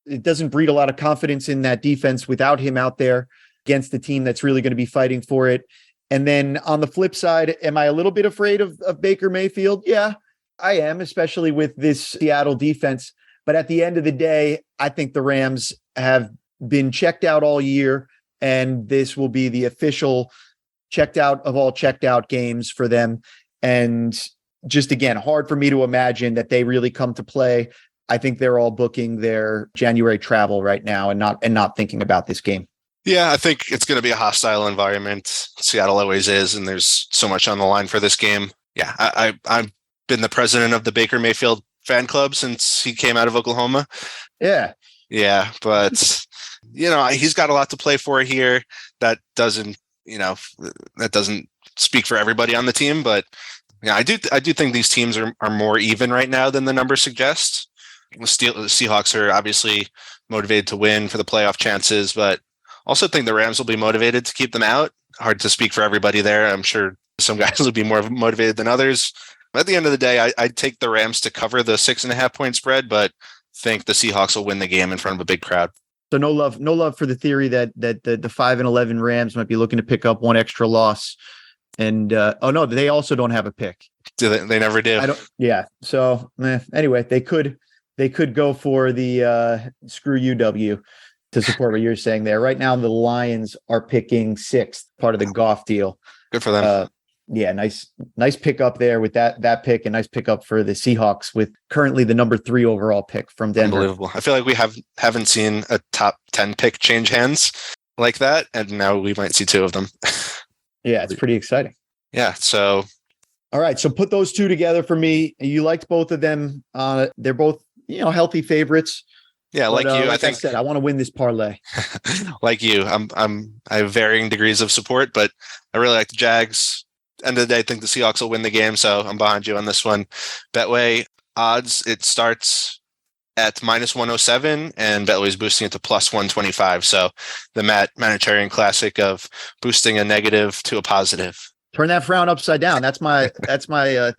it doesn't breed a lot of confidence in that defense without him out there against the team that's really going to be fighting for it. And then on the flip side, am I a little bit afraid of Baker Mayfield? Yeah, I am, especially with this Seattle defense. But at the end of the day, I think the Rams have been checked out all year, and this will be the official checked out of all checked out games for them. And just, again, hard for me to imagine that they really come to play. I think they're all booking their January travel right now and not thinking about this game. Yeah, I think it's going to be a hostile environment. Seattle always is, and there's so much on the line for this game. Yeah, I've been the president of the Baker Mayfield fan club since he came out of Oklahoma. Yeah, but he's got a lot to play for here. That doesn't speak for everybody on the team, but yeah, I do think these teams are more even right now than the numbers suggest. The Seahawks are obviously motivated to win for the playoff chances, but also think the Rams will be motivated to keep them out. Hard to speak for everybody there. I'm sure some guys will be more motivated than others. But at the end of the day, I'd take the Rams to cover the 6.5 point spread, but think the Seahawks will win the game in front of a big crowd. So no love for the theory that the 5-11 Rams might be looking to pick up one extra loss. And they also don't have a pick. Do they never do. So anyway, they could go for the screw UW to support what you're saying there. Right now, the Lions are picking 6th, part of the Goff deal. Good for them. Nice pick up there with that pick, and nice pick up for the Seahawks with currently the number 3 overall pick from Denver. Unbelievable. I feel like we haven't seen a top 10 pick change hands like that, and now we might see 2 of them. Yeah, it's pretty exciting. Yeah. So, all right. So put those 2 together for me. You liked both of them. They're both healthy favorites. Yeah, like you. I think I said I want to win this parlay. Like you, I have varying degrees of support, but I really like the Jags. End of the day, I think the Seahawks will win the game, so I'm behind you on this one. Betway odds, it starts at -107, and Betway's boosting it to +125. So the Manocherian classic of boosting a negative to a positive. Turn that frown upside down. That's my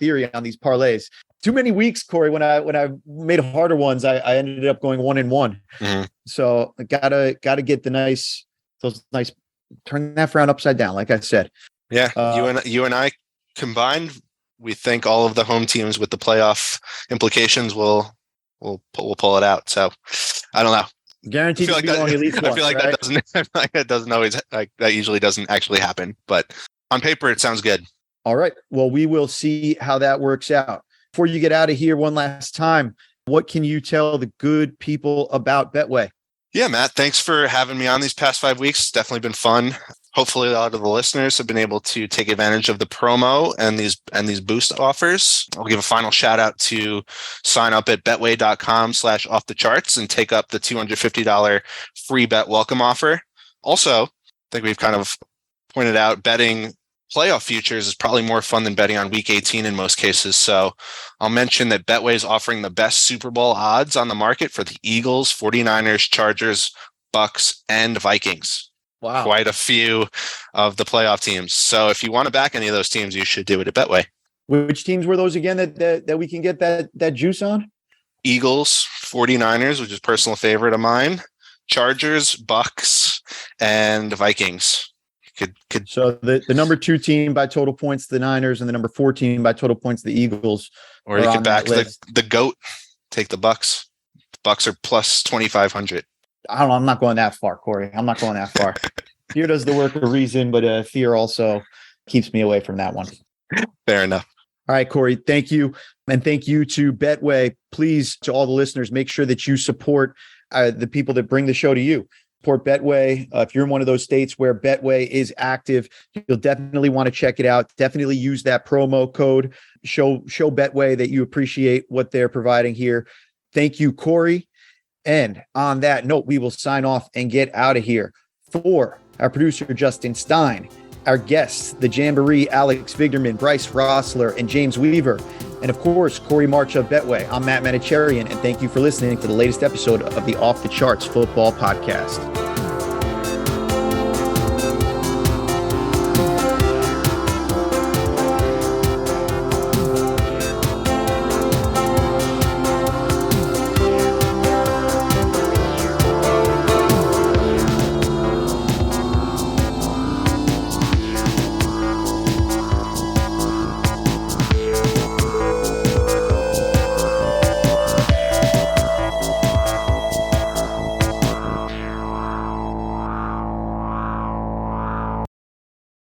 theory on these parlays. Too many weeks, Corey. When I made harder ones, I ended up going 1-1. Mm-hmm. So I gotta get those nice. Turn that frown upside down, like I said. Yeah, you and I combined, we think all of the home teams with the playoff implications will pull it out. So I don't know. Guaranteed to be wrong at least once. I feel like that doesn't always that usually doesn't actually happen. But on paper, it sounds good. All right. Well, we will see how that works out. Before you get out of here one last time, what can you tell the good people about Betway? Yeah, Matt, thanks for having me on these past 5 weeks. It's definitely been fun. Hopefully a lot of the listeners have been able to take advantage of the promo and these boost offers. I'll give a final shout out to sign up at betway.com/offthecharts and take up the $250 free bet welcome offer. Also, I think we've kind of pointed out betting playoff futures is probably more fun than betting on week 18 in most cases. So I'll mention that Betway is offering the best Super Bowl odds on the market for the Eagles, 49ers, Chargers, Bucks, and Vikings. Wow. Quite a few of the playoff teams. So if you want to back any of those teams, you should do it at Betway. Which teams were those again that we can get that juice on? Eagles, 49ers, which is a personal favorite of mine, Chargers, Bucks, and Vikings. So the number 2 team by total points, the Niners, and the number 4 team by total points, the Eagles. Or you could back the GOAT, take the Bucks. The Bucks are plus 2,500. I don't know. I'm not going that far, Corey. I'm not going that far. Fear does the work of reason, but fear also keeps me away from that one. Fair enough. All right, Corey, thank you. And thank you to Betway. Please, to all the listeners, make sure that you support the people that bring the show to you. Support Betway. If you're in one of those states where Betway is active, you'll definitely want to check it out. Definitely use that promo code. Show Betway that you appreciate what they're providing here. Thank you, Corey. And on that note, we will sign off and get out of here. For our producer, Justin Stein, our guests, the Jamboree, Alex Vigderman, Bryce Rossler, and James Weaver, and of course, Corey March of Betway. I'm Matt Manocherian, and thank you for listening to the latest episode of the Off the Charts Football Podcast.